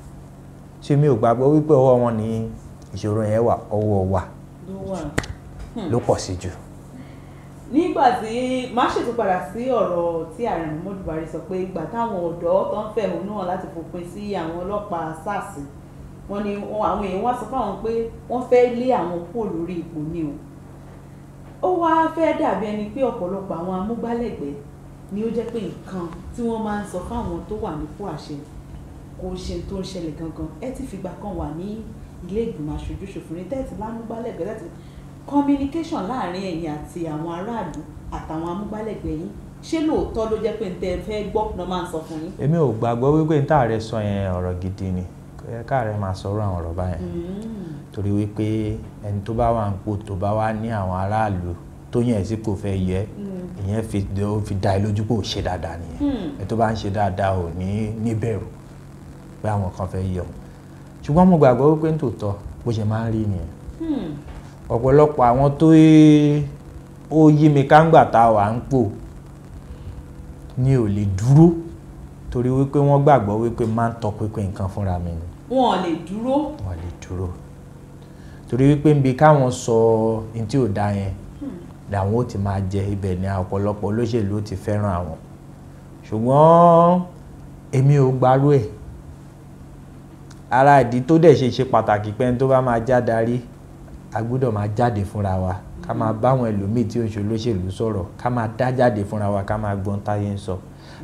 ṣé mi ò gbàgbọ́ wípé ọwọ́ wọn ní ìṣòro yẹn wà ọwọ́ wa ló pọ̀ sí jù. nígbà tí má ṣètò padà sí ọ̀rọ̀ tí ààrẹ Muhammadu Buhari sọ pé ìgbà táwọn ọ̀dọ́ tó ń fẹ̀hónú hàn láti fòpin sí àwọn ọlọ́pàá SARS wọn ni àwọn èèyàn wá sọ fáwọn pé wọ́n fẹ́ lé àwọn kúrò lórí ipò ni o ó wá fẹ́ dàbí ẹni pé ọ̀pọ̀lọpọ̀ àwọn amúgbálẹ́gbẹ̀ẹ́ ni ó jẹ́ pé nǹkan tí wọ́n máa ń sọ fáwọn tó wà nípò àṣẹ kò ṣe tó ń ṣẹlẹ̀ gangan ẹ ti fìgbà kan wà ní ilé ìgbìmọ̀ aṣojú-ṣòfin ní tẹ́ẹ̀tì lámúgbálẹ́gbẹ̀ẹ́ láti communication láàrin ẹ̀yin àti àwọn aráàlú àtàwọn amúgbálẹ́gbẹ̀ẹ́ yín ṣé lóòótọ́ ló jẹ́ pé n tẹ́ fẹ́ gbọ́ ló máa ń sọ fún yín. èmi ò gbàgbọ́ wípé n táàrẹ sọ yẹn ọ̀rọ̀ gidi ni káàrẹ̀ máa sọ̀rọ̀ àwọn ọ̀rọ̀ báyẹn torí wípé ẹni tó bá wà ń pò tó bá wá ní àwọn aráàlú tó yẹn sí kò fẹ́ yẹ ìyẹn fi dá ẹ lójú pé ò ṣe dáadáa nìyẹn ẹni tó bá ń ṣe dáadáa ò ní bẹ̀rù pé àwọn kan fẹ́ yẹ òun ṣùgbọ́n mo gbàgbọ́ wípé ní tòótọ́ bó ṣe máa ń rí nìyẹn ọ̀pọ̀lọpọ̀ àwọn tó ó yí mi káńgbà tá a wà ń pò ni ò lè dúró torí wípé wọ́n gbàgbọ́ wípé máa ń tọpinpin nǹkan fúnra mi ni. Wọ́n lè dúró. Wọ́n lè dúró torí wípé níbi káwọn sọ ohun tí ò dá yẹn làwọn ó ti máa jẹ ibẹ̀ ni ọ̀pọ̀lọpọ̀ olóṣèlú ó ti fẹ́ràn àwọn ṣùgbọ́n èmi ò gbárù ẹ̀ ara ìdí tó dẹ̀ ṣe pàtàkì pé ẹni tó bá máa já darí a gbọ́dọ̀ máa jáde fúnra wa ká máa báwọn ẹlòmíì tí ó ń ṣe olóṣèlú sọ̀rọ̀ ká máa dá jáde fúnra wa ká máa gbọ́n táyé ń sọ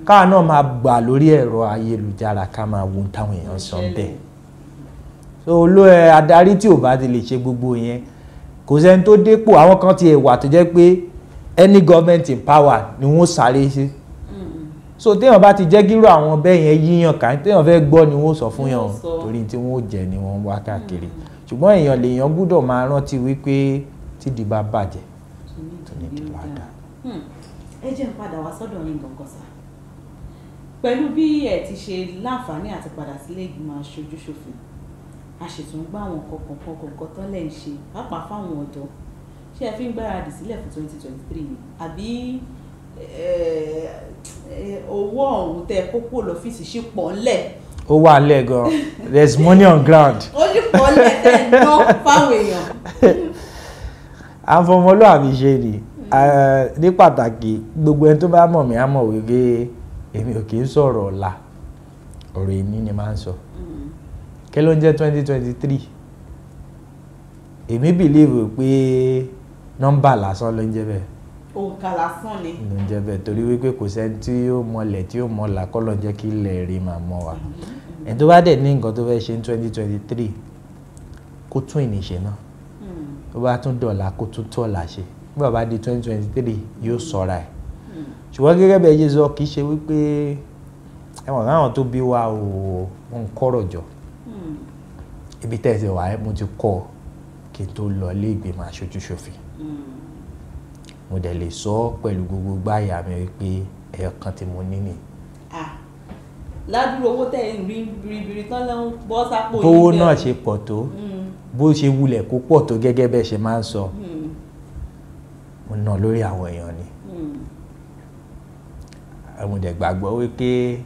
káwa náà máa gbà lórí ẹ̀rọ ayélujára ká máa wo táwọn èèyàn sọ bẹ́ẹ̀ so adarí tí ò bá ti lè ṣe gbogbo yẹn kò sẹ́ni tó dépò àwọn kan ti wà tó jẹ́ pé any government in power ni wọ́n sáré sí so téèyàn bá ti jẹ́ gírò àwọn bẹ́ẹ̀ yẹn yíyàn ká téèyàn fẹ́ gbọ́ ni wọ́n sọ fún yàn torí tí wọ́n jẹ ni wọ́n wá káàkiri ṣùgbọ́n èèyàn lèèyàn gbọ́dọ̀ máa rántí wípé tídìí bá bàjẹ́ tó ní kí wàá dà. ẹ jẹ́ n padà wá sọ́dọ̀ yín gangan sá pẹ̀lú bí ẹ ti ṣe láǹfààní àti padà sílé ìgbìmọ̀ aṣojú-ṣòfin a ṣètò ń gbá àwọn kọ̀ọ̀kan tán lẹ́ ń ṣe pàápàá fáwọn ọ̀dọ́ ṣé ẹ fi ń gbáradì sílẹ̀ fún 2023 ni àbí owó ọ̀hún tẹ kókó lọ́fíìsì ṣì pọ̀ ńlẹ̀. ó wà lẹ̀ gan there is money on ground. ó ṣì pọ̀ ńlẹ̀ tẹ̀ ń ná fáwọn èèyàn. àfọmọlúwàbí ṣe ni ní pàtàkì gbogbo ẹni tó bá mọ̀ mí á mọ̀ wípé èmi ò kì í sọ̀rọ̀ ọ̀la ọ̀rọ̀ èní ni máa ń sọ kí ló ń jẹ́ 2023 èmi believe pé nọ́mbà lásán ló ń jẹ́ bẹ́ẹ̀. òǹkà lásán ni. ló ń jẹ́ bẹ́ẹ̀ torí wípé kò sẹ́ni tí ó mọlẹ̀ tí ó mọ̀lá kọ́ ló jẹ́ kí ilẹ̀ rí máa mọ́ wa ẹni tó bá dẹ̀ ní nǹkan tó fẹ́ ṣe ní 2023 kó tún ìníṣe náà tó bá tún dọ̀la kó tún tọ̀la ṣe nígbà bá di 2023 yóò sọ̀ra ẹ̀ ṣùgbọ́n gẹ́gẹ́ bẹ́ẹ̀ yé sọ kì í ṣe wípé ẹ̀wọ̀n káwọn tó bí wa ò ń kọ́rọ̀ jọ ibi tẹ̀sí wà mo ti kọ́ kí n tó lọ ilé ìgbìmọ̀ aṣojú-ṣòfin mo dẹ̀ lè sọ pẹ̀lú gbogbo gbáyà mi wípé ẹ̀yọ̀ kan tí mo ní nì. ládùúgbò owó tẹ̀ ń rí biribiri tán ló ń bọ́ sápò yìí. bówó náà ṣe pọ̀ tó bó ṣe wulẹ̀ kó pọ̀ tó gẹ́gẹ́ bẹ́ẹ̀ ṣe máa ń sọ mo ná lórí àwọn èèyàn ni mo dẹ̀ gbàgbọ́ wípé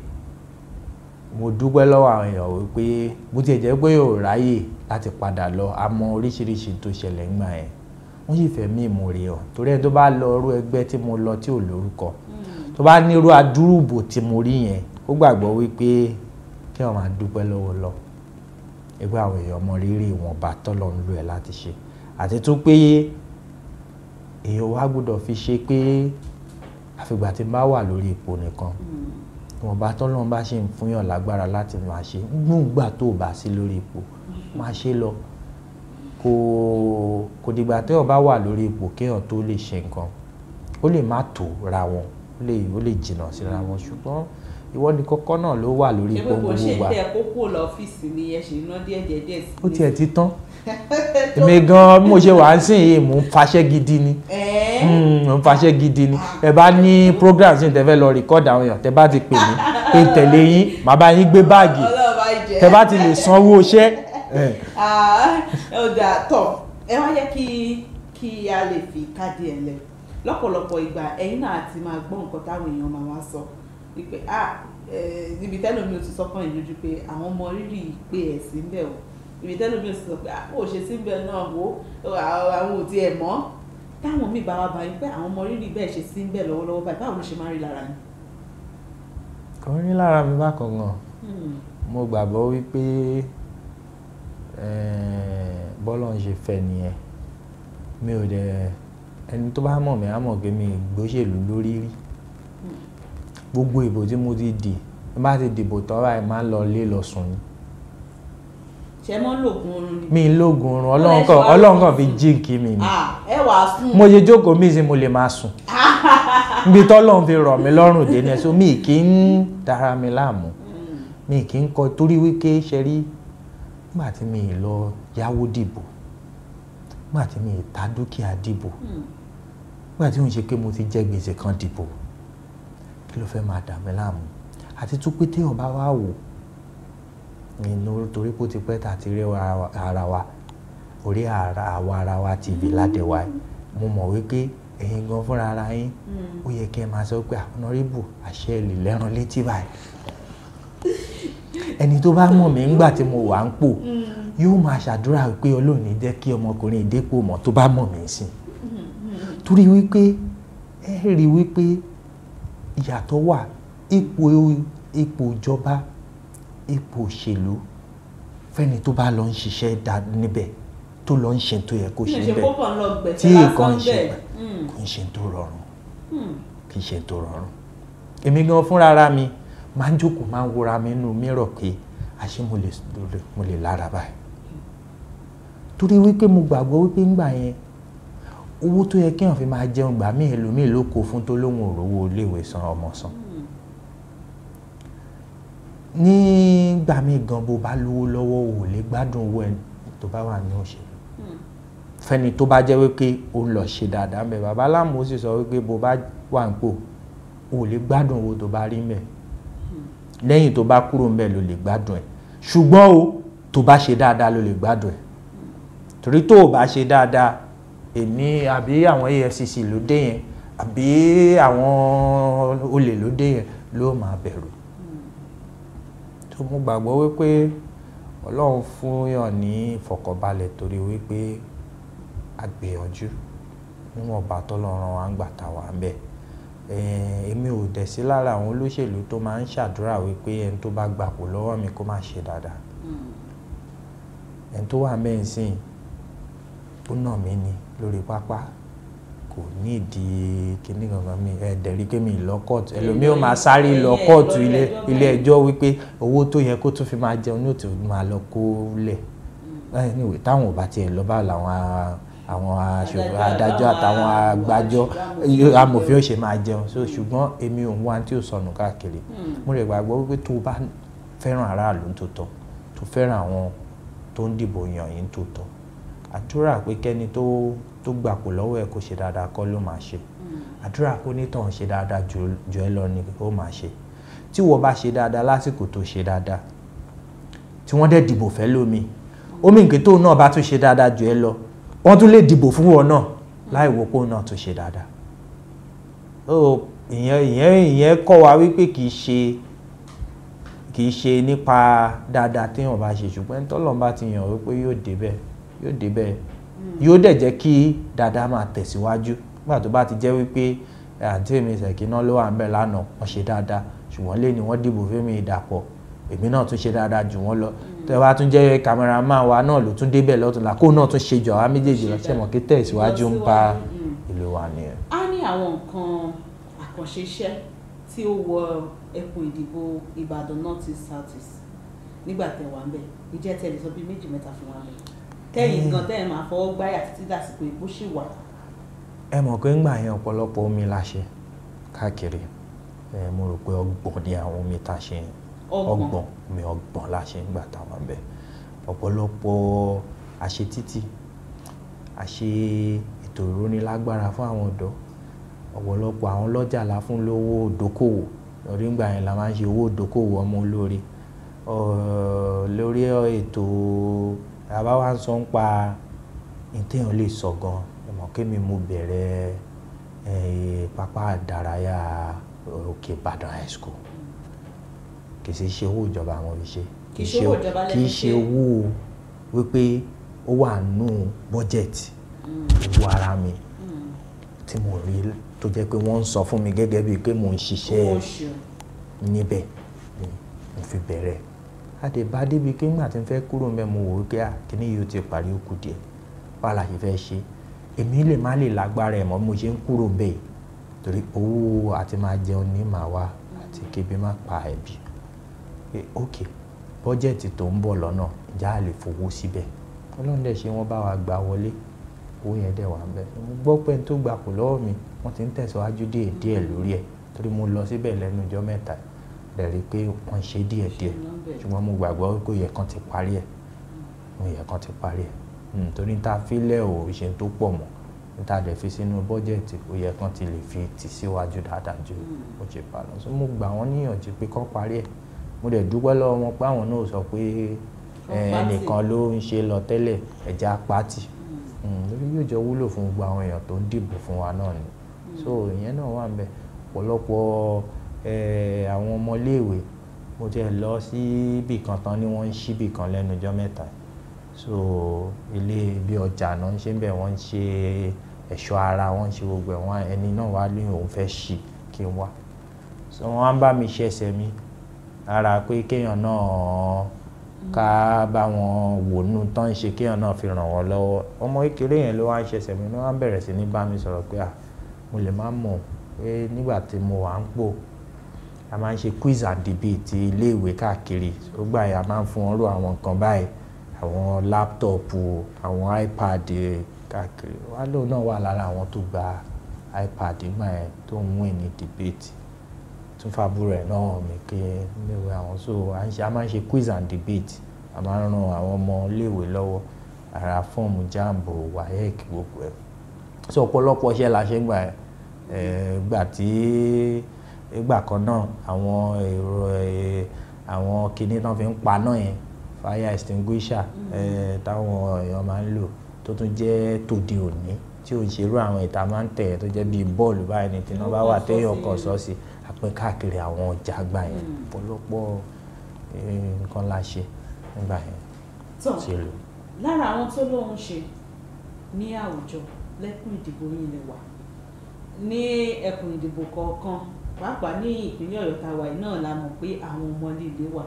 mo dúpẹ́ lọ́wọ́ àwọn èèyàn wípé bó tiẹ̀ jẹ́ pé ò ráyè láti padà lọ àmọ́ oríṣiríṣi tó ṣẹlẹ̀ ńgbà yẹn wọ́n sì fẹ́ mí ìmúre ọ̀ torí ẹni tó bá lọ irú ẹgbẹ́ tí mo lọ tí ò lórúkọ tó bá ní irú adúrúbò tí mo rí yẹn ó gbàgbọ́ wípé kí wọ́n máa dúpẹ́ lọ́wọ́ lọ ẹgbẹ́ àwọn èèyàn mọ rírì ìwọ̀nba tọ́lọ̀ ń lò ẹ̀ láti ṣe àti tún pé èèyàn wá gbọ́dọ̀ fi ṣe pé àfìgbà tí n bá wà lórí ipò nìkan ìwọ̀nba tọ́lọ̀ bá ṣe ń fúnyàn lágbára láti máa ṣe gbùngbà tó bá sí lórí ipò máa ṣe lọ kò dìgbà tí ó bá wà lórí ipò kéèyàn tó lè ṣe nǹkan ó lè má tó ra wọn ó lè jìnnà síra wọn ṣùgbọ́n ìwọ ni kọ́kọ́ náà ló wà lórí ipò gbogbo wa. ṣé kò ṣe tẹ kókó lọ́fíìsì ni ẹ ṣe iná díẹ̀ sí. ó tiẹ̀ ti tán èmi gan mo ṣe wà ń sìn yìí mò ń faṣẹ́ gidi ni mò ń faṣẹ́ gidi ni ẹ bá ní program sí tẹ fẹ́ lọ record àwọn èèyàn tẹ bá ti pè mí pé n tẹ̀lé yín màá bá yín gbé báàgì tẹ bá ti lè sanwó iṣẹ́. ọ̀dà tọ̀ ẹ wá yẹ kí a lè fi káàdì ẹ̀ lẹ̀ lọ́pọ̀lọpọ̀ ìgbà ẹ̀yin náà ti máa gbọ́ nǹkan táwọn èèyàn máa wá sọ wípé níbi tẹ́lómi ò ti sọ kàn yín lójú pé àwọn ọmọ rírì pé ẹ̀ sí ń bẹ̀ o ibi tẹ́lómi ò ti sọ pé ó ṣe sí ń bẹ̀ náà wo àwọn ò tiẹ̀ mọ́ táwọn míì bá wá bá yín pé àwọn ọmọ rírì bẹ́ẹ̀ ṣe sí ń bẹ̀ lọ́wọ́lọ́wọ́ báyìí báwo ló ṣe máa ń rí lára yín. kò rí lára mi bákan náà mo gbàgbọ́ wípé bọ́lọ̀ ń ṣe fẹ́ nìyẹn mi ò dẹ̀ ẹni tó bá mọ̀ mí á mọ̀ pé mi gbóṣèlú lórí rí gbogbo ìbò tí mo ti dì bá ti dìbò tọ́ra ẹ̀ máa ń lọ lé lọ sùn ni. ṣe mọ́ lògùn oorun ni. mi lògùn oorun ọlọ́run kan fi jíǹkì mi ni. ẹ wà á sùn. mo ṣe jókòó mi sí mo lè máa sùn. níbi tọ́lọ́run fi rọ̀ mí lọ́rùn dé ní ẹ̀ so mi kì í dára mi láàmú mi kì í kọ torí wípé ṣe rí nígbà tí mi lọ yáwó dìbò, nígbà tí mi ta dúkìá dìbò, nígbà tí ó ń ṣe pé mo ti jẹ gbèsè kan dìbò, kí ló fẹ́ máa dà mí láàmú? Àti tún pé téèyàn bá wá wò nínú torí pé ó ti pẹ́ tà ti rí ara wa orí àwa ara wa TV ládẹ̀wá, mo mọ̀ wípé ẹ̀yin gan fúnra ara yín ó yẹ kí ẹ máa sọ pé Honorable àṣẹ lè lẹ́ran létí báyìí. Ẹni tó bá mọ̀ mí ńgbà tí mo wà ń pò yóò máa ṣàdúrà pé Ọlọ́run ní jẹ́ kí ọmọkùnrin ìdépò mọ̀ tó bá mọ̀ mí sí. Torí wípé ẹ rí wípé ìyàtọ̀ wà, ipò ìjọba, ipò òṣèlú fẹ́ni tó bá lọ ń ṣiṣẹ́ níbẹ̀ tó lọ ń ṣe tó yẹ kó ṣe níbẹ̀ tí èèkàn ń ṣe kò ń ṣe tó rọrùn, kì í ṣe tó rọrùn. Èmi gan fúnra ara mi máa ń jókòó máa ń wòra mi nínú mírọ̀ pé àṣé mo lè lára báyìí. Torí wípé mo gbàgbọ́ wípé ńgbà yẹn owó tó yẹ kéèyàn fi máa jẹun gbà mí ẹlòmíì ló kó fún tó lóhùn òrówó iléèwé san ọmọ san. Nígbà míì gan bó bá lówó lọ́wọ́ ò lè gbádùn owó ẹni tó bá wà ní òṣèlú. Fẹ́ni tó bá jẹ́ wípé ó ń lọ ṣe dáadáa ńbẹ̀, bàbá Láàmú sì sọ wípé bó bá wà nípò ò lè gbádùn owó tó bá rí ńbẹ̀. Lẹ́yìn tó bá kúrò ńbẹ̀ ló lè gbádùn ẹ̀. Ṣùgbọ́n o tó bá ṣe dáadáa ló lè gbádùn ẹ̀. Torí tó o bá ṣe dáadáa èmi àbí àwọn EFCC ló dé yẹn àbí àwọn olè ló dé yẹn ló máa bẹ̀rù. Tó mo gbàgbọ́ wípé Ọlọ́run fún yàn ní ìfọ̀kànbalẹ̀ torí wípé a gbìyànjú níwọ̀nba tọ́lọ́run wa ń gbà tá wà ń bẹ̀. Èmi ò dẹ̀ sí lára àwọn olóṣèlú tó máa ń ṣàdúrà wípé ẹni tó bá gbapò lọ́wọ́ mi kó má ṣe dáadáa. Ẹni tó wà ńbẹ̀ ńsìn ó nà mí ni lórí pápá kò ní ìdí kíní gangan mi ẹ̀ẹ́dẹ̀rí pé mi lọ kóòtù ẹlòmíì ó máa sáré lọ kóòtù ilé ẹjọ́ wípé owó tó yẹ kó tún fi máa jẹun ní òtún máa lọ kó lẹ̀. Anyway táwọn ò bá tiẹ̀ lọ bá àwọn adájọ́ àtàwọn agbájọ́ amòfin ó ṣe máa jẹun. Ṣùgbọ́n èmi ò ń wá tí ò sọnù káàkiri. Mo rẹ̀ gbàgbọ́ wípé tó bá fẹ́ràn aráàlú tó tọ́, tó fẹ́ràn àwọn tó ń dìbò yàn yín tó tọ́, àdúrà pé kẹ́ni tó gbapò lọ́wọ́ ẹ̀ kó ṣe dáadáa kọ́ ló máa ṣe. Àdúrà kó nítàn ṣe dáadáa jù ẹ lọ ni ó máa ṣe. Tí wọ́n bá ṣe dáadáa lásìkò tó ṣe dáadáa tí wọ́n dẹ̀ dìbò fẹ́ lómi, omi nǹkan tó náà bá tún ṣe dáadáa jù ẹ lọ wọ́n tún lè dìbò fún wọn náà láì wo kó náà tún ṣe dáadáa. Ìyẹn kọ́ wa wípé kì í ṣe nípa dáadáa téèyàn bá ṣe, ṣùgbọ́n ẹni tọ́lọ́run bá ti yàn wípé yóò débẹ̀ yóò dẹ̀ jẹ́ kí dáadáa máa tẹ̀síwájú. Nígbà tó bá ti jẹ́ wípé àǹtí mi Ṣèkínà ló wà ńbẹ̀ lánàá wọ́n ṣe dáadáa ṣùgbọ́n lẹ́ni wọ́n dìbò fẹ́mi Ìdàpọ̀ èmi náà tún ṣe dáadáa jù wọ́n lọ. Tó bá tún jẹ́ cameraman wa náà ló tún débẹ̀ lọ́tùnla kó náà tún ṣe jọ àwa méjèèjì lọ ṣe mọ̀ kí tẹ̀síwájú ń bá ìlú wa nìyẹn. A ní àwọn nǹkan àkànṣe iṣẹ́ tí ó wọ ẹkùn ìdìbò Ìbàdàn North East South East nígbà tẹ́ wà ńbẹ̀ ìjẹ́ tẹ́lẹ̀ sọ bíi 2 mẹ́ta fún wa ńbẹ̀ tẹ́yìn gan tẹ́yìn máa fọwọ́ gbáyà títí dàsìkò ìbò ṣì wà. Ẹ mọ̀ pé ńgbà yẹn ọ̀pọ̀lọpọ̀ omi la ṣe káàkiri. Mo rò pé ọgbọ̀n ni àwọn omi tá a ṣe ọgbọ̀n la ṣe ńgbà táwọn ńbẹ̀. Ọ̀pọ̀lọpọ̀ àṣe títì, àṣe ètò ìrónilágbára fún àwọn ọ̀dọ́, ọ̀pọ̀lọpọ̀ àwọn lọ́jà la fún lówó ìdókòwò lórí ńgbà yẹn la máa ń ṣe owó ìdókòwò ọmọ olóore lórí ètò àbá wa ń sọ ń pa ìtẹ́yàn lè sọ gan. Ẹ̀mọ̀ kémi mo bẹ̀rẹ̀ pápá ìdárayá Òkè Ìbàdàn High School. Kì í ṣe owó ìjọba àwọn fi ṣe. Kì í ṣe owó wípé ó wà nù bọ́jẹ̀tì owó ara mi tí mo rí tó jẹ́ pé wọ́n ń sọ fún mi gẹ́gẹ́ bíi pé mò ń ṣiṣẹ́ níbẹ̀ mo fi bẹ̀rẹ̀. Àdèbá débi pé ńgbà tí n fẹ́ kúrò ńbẹ̀ mo wò wípé kíní yìí ó ti parí ó kù díẹ̀ báwo la ṣe fẹ́ ṣe. Èmi lè má lè lágbára ẹ̀ mọ́ mo ṣe ń kúrò ńbẹ̀ torí owó àti máa jẹun ní màá wá àti kébi má pa ẹ̀bí. Ok bọ́jẹ̀tì tó ń bọ̀ lọ́nà ìjà a lè fowó síbẹ̀. Ọlọ́run dẹ̀ ṣe wọ́n bá wa gbà wọlé owó yẹn dẹ̀ wà ńbẹ̀. Mo gbọ́ pé ẹni tó gbapò lọ́wọ́ mi wọ́n ti ń tẹ̀síwájú díẹ̀ lórí ẹ̀ torí mo lọ síbẹ̀ lẹ́nu ọjọ́ mẹ́ta dẹ̀ rí pé wọ́n ṣe díẹ̀ ṣùgbọ́n mo gbàgbọ́ pé ó yẹ kán ti parí ẹ̀ ó yẹ kán ti parí ẹ̀ torí tá a fílẹ̀ ò ṣe tó pọ̀ mọ́ níta dẹ̀ fi sínú bọ́jẹ̀tì ó yẹ kán ti lè fi tì síwájú dáadáa ju bó ṣe bá lọ. So mo gbà wọ́n níyànjú pé kán parí ẹ̀ mo dẹ̀ dúpẹ́ lọ́wọ́ wọn pé àwọn náà sọ pé ẹnìkan ló ń ṣe lọ tẹ́lẹ̀ ẹ̀já pátì lórí yóò jọ wúlò fún gbogbo àwọn èèyàn tó ń dìbò fún wa náà ni. So ìyẹn náà wà ń bẹ ọ̀pọ̀lọpọ̀ àwọn ọmọléèwé mo ti lọ sí ibì kan tán ni wọ́n ń ṣí ibì kan lẹ́nu ọjọ́ mẹ́ta so ilé bí ọjà náà ń ṣe ń bẹ̀ wọ́n ń ṣe ẹ̀ṣọ́ ara wọ́n ń ṣe gbogbo ẹ̀wọ̀n ẹni náà wá lóyún òun fẹ́ ṣì kí n wá so wọ́n á bá mi ṣe ẹsẹ̀ mi ara pé kéèyàn náà ká bá wọn wò nù tán ń ṣe kéèyàn náà fi ràn wọ́n lọ́wọ́ ọmọ kékeré yẹn ló wá ń ṣe ẹsẹ̀ mi ló wá ń bẹ̀rẹ̀ sí ní bá mi sọ̀rọ̀ pé mo lè má mọ̀ pé nígbà tí mo wà ń pò a máa ń ṣe quiz and debate iléèwé káàkiri ó gbà yà máa ń fún wọn rò àwọn nǹkan báyìí àwọn láptọ̀pù àwọn ipad káàkiri wá lóun náà wà lára àwọn tó gba ipad nígbà yẹn tó ń win ní debate tún fàbúrò ẹ̀ náà mi ké léwé àwọn so a máa ń ṣe quiz and debate a máa ń ran àwọn ọmọ iléèwé lọ́wọ́ ara fọ́ọ̀mù jambo waec gbogbo ẹ̀ so ọ̀pọ̀lọpọ̀ iṣẹ́ la ṣe ń gbà gbà tí ìgbà kan náà àwọn èrò àwọn kinní tán fi ń paná yẹn fire extinguisher táwọn èèyàn máa ń lò tó tún jẹ́ tòde òní tí ò ń ṣerú àwọn ìta máa ń tẹ̀ tó jẹ́ bíi bọ́ọ̀lù báyìí ní tí wọ́n bá wà téèyàn kan sọ́ọ̀sì àpẹ káàkiri àwọn ọjà àgbà yẹn ọ̀pọ̀lọpọ̀ nǹkan la ṣe nígbà yẹn ṣe lò. lára àwọn tó lóun ṣe ní àwùjọ lẹ́kùn ìdìbò yìí lè wà ní ẹkùn ìdìbò kọ̀ọ̀kan pàápàá ní ìpínlẹ̀ Ọ̀yọ́ tá a wà náà la mọ̀ pé àwọn ọmọ líle wà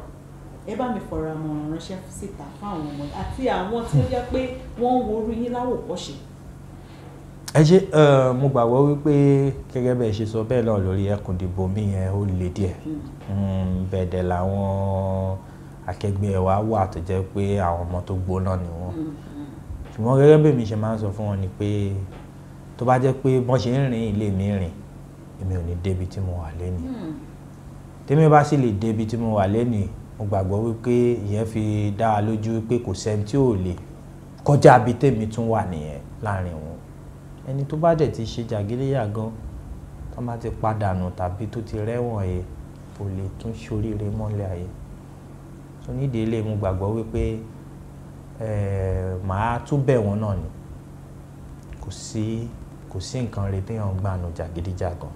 ẹ bá mi fọ̀rọ̀ àmọ̀ràn ránṣẹ́ síta fún àwọn ọmọ àti àwọn tí ó jẹ́ pé wọ́n ń worú yín láwòkọ́ṣe. ẹ ṣe mo gbàgbọ́ wípé gẹ́gẹ́ bẹ́ẹ̀ ṣe sọ bẹ́ẹ̀ náà lórí ẹkùn ìdìbò mi yẹn ó le díẹ̀ bẹ̀ẹ̀dẹ̀ làwọn akẹgbẹ́ wa wà tó jẹ́ pé àwọn ọmọ tó gbóná ni wọ́n ṣùgbọ́n gẹ́gẹ́ bẹ́ẹ̀ mi ṣe máa ń sọ fún wọn ni pé tó bá jẹ́ pé wọ́n ṣe ń rìn ilé mi rìn èmi ò ní débi tí mo wà lénìí tèmi bá sì lè débi tí mo wà lénìí mo gbàgbọ́ wípé ìyẹn fi dá wa lójú wípé kò sẹ́ni tí ò lè kọjá bí tèmi tún wà nìyẹn láàrin wọn ẹni tó bá dẹ̀ ti ṣe jàgídíjàgan tó bá ti padànù tàbí tó ti rẹ́wọ̀n yẹn kò lè tún ṣoríire mọ́lẹ̀ ayé tó nídìí ilé mo gbàgbọ́ wípé màá tún bẹ̀ wọ́n náà ni kò sí nǹkan rẹ̀ téèyàn gbà nù jàgídíjàgan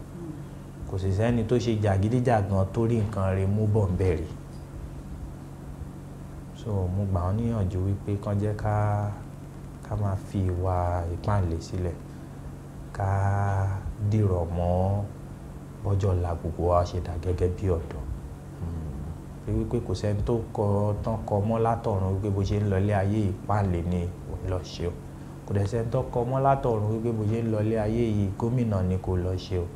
kò sì sẹ́ni tó ṣe jàgídíjàgan tó rí nǹkan rẹ̀ mú bọ̀ ń bẹ̀rẹ̀ so mo gbà wọ́n níyànjú wípé kán jẹ́ ká máa fi ìwà ìpáǹle sílẹ̀ ká dìrọ̀ mọ́ bọ́jọ́ la gbogbo wa ṣe dà gẹ́gẹ́ bí ọ̀dọ́ wípé kò sẹ́ni tó kọ mọ́ látọ̀run wípé bó ṣe ń lọlé ayé ìpáǹle ni òun lọ ṣe o kò dẹ̀ sẹ́ni tó kọ mọ́ látọ̀run wípé bó ṣe ń lọlé ayé yìí gómìnà ni kò lọ ṣe o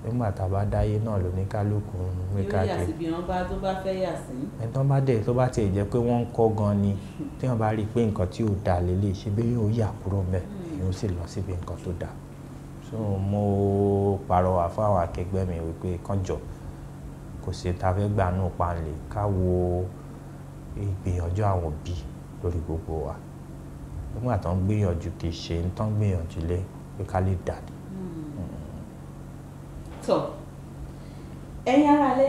nígbà tá a bá dáyé náà ló ní kálukú ní káàkiri. yóò yà síbi wọn bá tó bá fẹ́ yà sí. ẹ̀tọ́ bá dẹ̀ tó bá tiẹ̀ jẹ́ pé wọ́n ń kọ́ gan ni tí wọ́n bá rí i pé nǹkan tí ò dáa lélẹ̀ ṣe bí yóò yà kúrò mẹ́ èyí ó sì lọ síbi nǹkan tó dáa. so mo pàrọwà fún àwọn akẹgbẹ́ mi wípé kánjọ kò sí ta fẹ́ gbà nù panlé ká wo ìgbìyànjú àwọn òbí lórí gbogbo wa nígbà tó ń gbìyànjú kì í ṣe ń tán gbìyànjú lé pé ká lè dà ní. tọ́ ẹ̀yin aráalé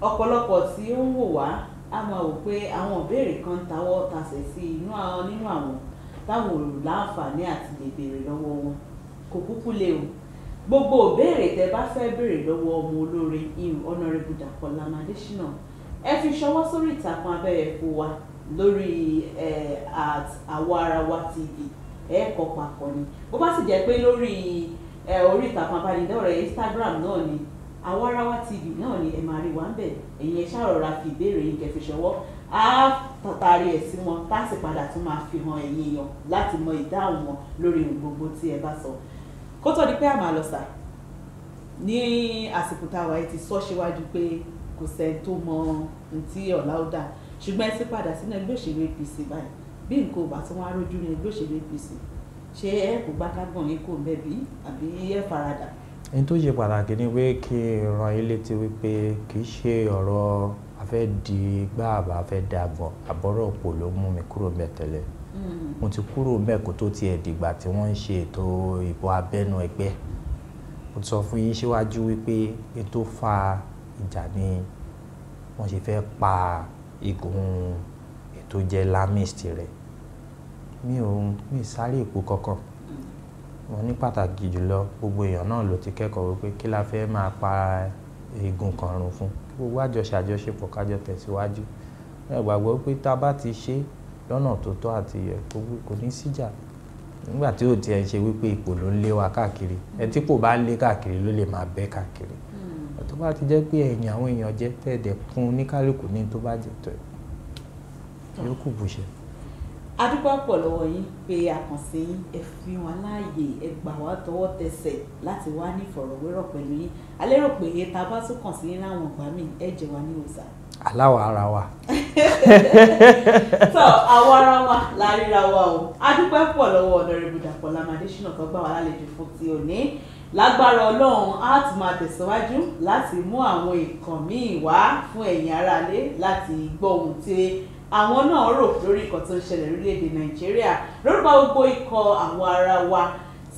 ọ̀pọ̀lọpọ̀ tí ó ń wò wá á máa wò pé àwọn ìbéèrè kan tawọ́ tasẹ̀ sí nínú àwọn táwọn ò láǹfààní àti lè béèrè lọ́wọ́ wọn kò kúkú lè o gbogbo ìbéèrè tẹ́ bá fẹ́ béèrè lọ́wọ́ ọmọ olóore Honorable Dàpọ̀ Adésínà ẹ fi ṣọwọ́ sórí ìtàkùn abẹ́yẹfò wa lórí @awarawa TV ẹ̀ẹ́kọ̀ papọ̀ ni bó bá sì jẹ́ pé lórí orí ìtàkùn abánidọ́rẹ̀ẹ́ Instagram náà ni Awarawa TV náà ni ẹ máa rí wa ń bẹ̀ ẹ̀yin ẹ ṣàrọ̀ra fi ìbéèrè yín kẹ́ fi ṣọwọ́ á tàtàrí ẹ̀ sí wọn tá a sì padà tún máa fi hàn ẹ̀yin èèyàn láti mọ ìdáhùn wọn lórí ohun gbogbo tí ẹ bá sọ kó tó di pé a máa lọ sà ní àsìkò táwa ẹ ti sọ síwájú pé kò sẹ́ni tó mọ ohun tí ọ̀la ó dà ṣùgbọ́n ẹ sì padà sínú ẹgbẹ́ òṣèlú APC báyìí bí nǹkan ò bá tún wá rójú ní ẹgbẹ́ òṣèlú APC ṣé ẹ kò gbá kágbọ̀n yín kò bẹ́bí àbí ẹ faradà. ẹni tó ṣe pàtàkì ni pé kí n rán yín létí wípé kì í ṣe ọ̀rọ̀ fẹ́ di gbá àbá fẹ́ dàgbọ̀n àbọ̀rọ̀ òpó ló mú mi kúrò ńbẹ̀ tẹ́lẹ̀ mo ti kúrò ńbẹ̀ kó tó tiẹ̀ dìgbà tí wọ́n ń ṣe ètò ìbò abẹ́nú ẹgbẹ́ mo sọ fún yín síwájú wípé ètò fa ìjà ni wọ́n ṣe fẹ́ pa igun ètò jẹ́ lamist rẹ̀ mi sáré ipò kankan wọ́n ní pàtàkì jùlọ gbogbo èèyàn náà ló ti kẹ́kọ̀ọ́ wípé kí la fẹ́ máa pa igun kan run fún gbogbo àjọṣepọ̀ kájọ tẹ̀síwájú ẹ gbàgbọ́ pé tá a bá ti ṣe lọ́nà tó tọ́ àti yẹ kò ní síjà nígbà tí ó tiẹ̀ ń ṣe wípé ipò ló ń lé wa káàkiri ẹ tí kò bá lé káàkiri ló lè máa bẹ́ káàkiri tó bá ti jẹ́ pé ẹ̀yìn àwọn èèyàn jẹ́ tẹ̀ẹ̀dẹ̀ kún oníkálukú ní tó bá jẹ́ tó yóò kù bùṣẹ́. adúpẹ́ pọ̀ lọ́wọ́ yín pé a kàn sí yín ẹ fi wọn láàyè ẹ gbà wá tọwọ́ tẹsẹ̀ láti wá ní ìfọ̀rọ̀wérọ̀ pẹ̀lú yín a lérò pé tá a bá tún kàn sí yín láwọn ìgbà míì ẹ jẹ́ wa ní òòsà. aláwọ̀ ara wa. tó àwọ̀ ara wa la ríra wa o adúpẹ́ pọ̀ lọ́wọ́ Honorable Dàpọ̀ Lamí Adésínà tó gbà wá lálejò fún ti òní lágbára Ọlọ́run á tún máa tẹ̀síwájú láti mú àwọn ìkàn míì wá fún ẹ̀yin aráalé láti gbọ́ ohun tí àwọn náà rò lórí nǹkan tó ń ṣẹlẹ̀ lórílẹ̀‐èdè Nàìjíríà lórúkọ gbogbo ikọ̀ àwọn ará wa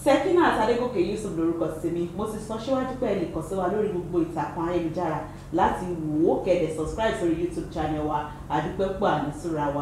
Sekinat Adégòkè Yusuf lórúkọ tèmi mo ti sọ síwájú pé ẹ lè kàn sí wa lórí gbogbo ìtàkùn ayélujára láti wò ó kẹ́dẹ̀ subscribe sórí YouTube channel wa àdúpẹ́ pọ̀ àníṣúra wa.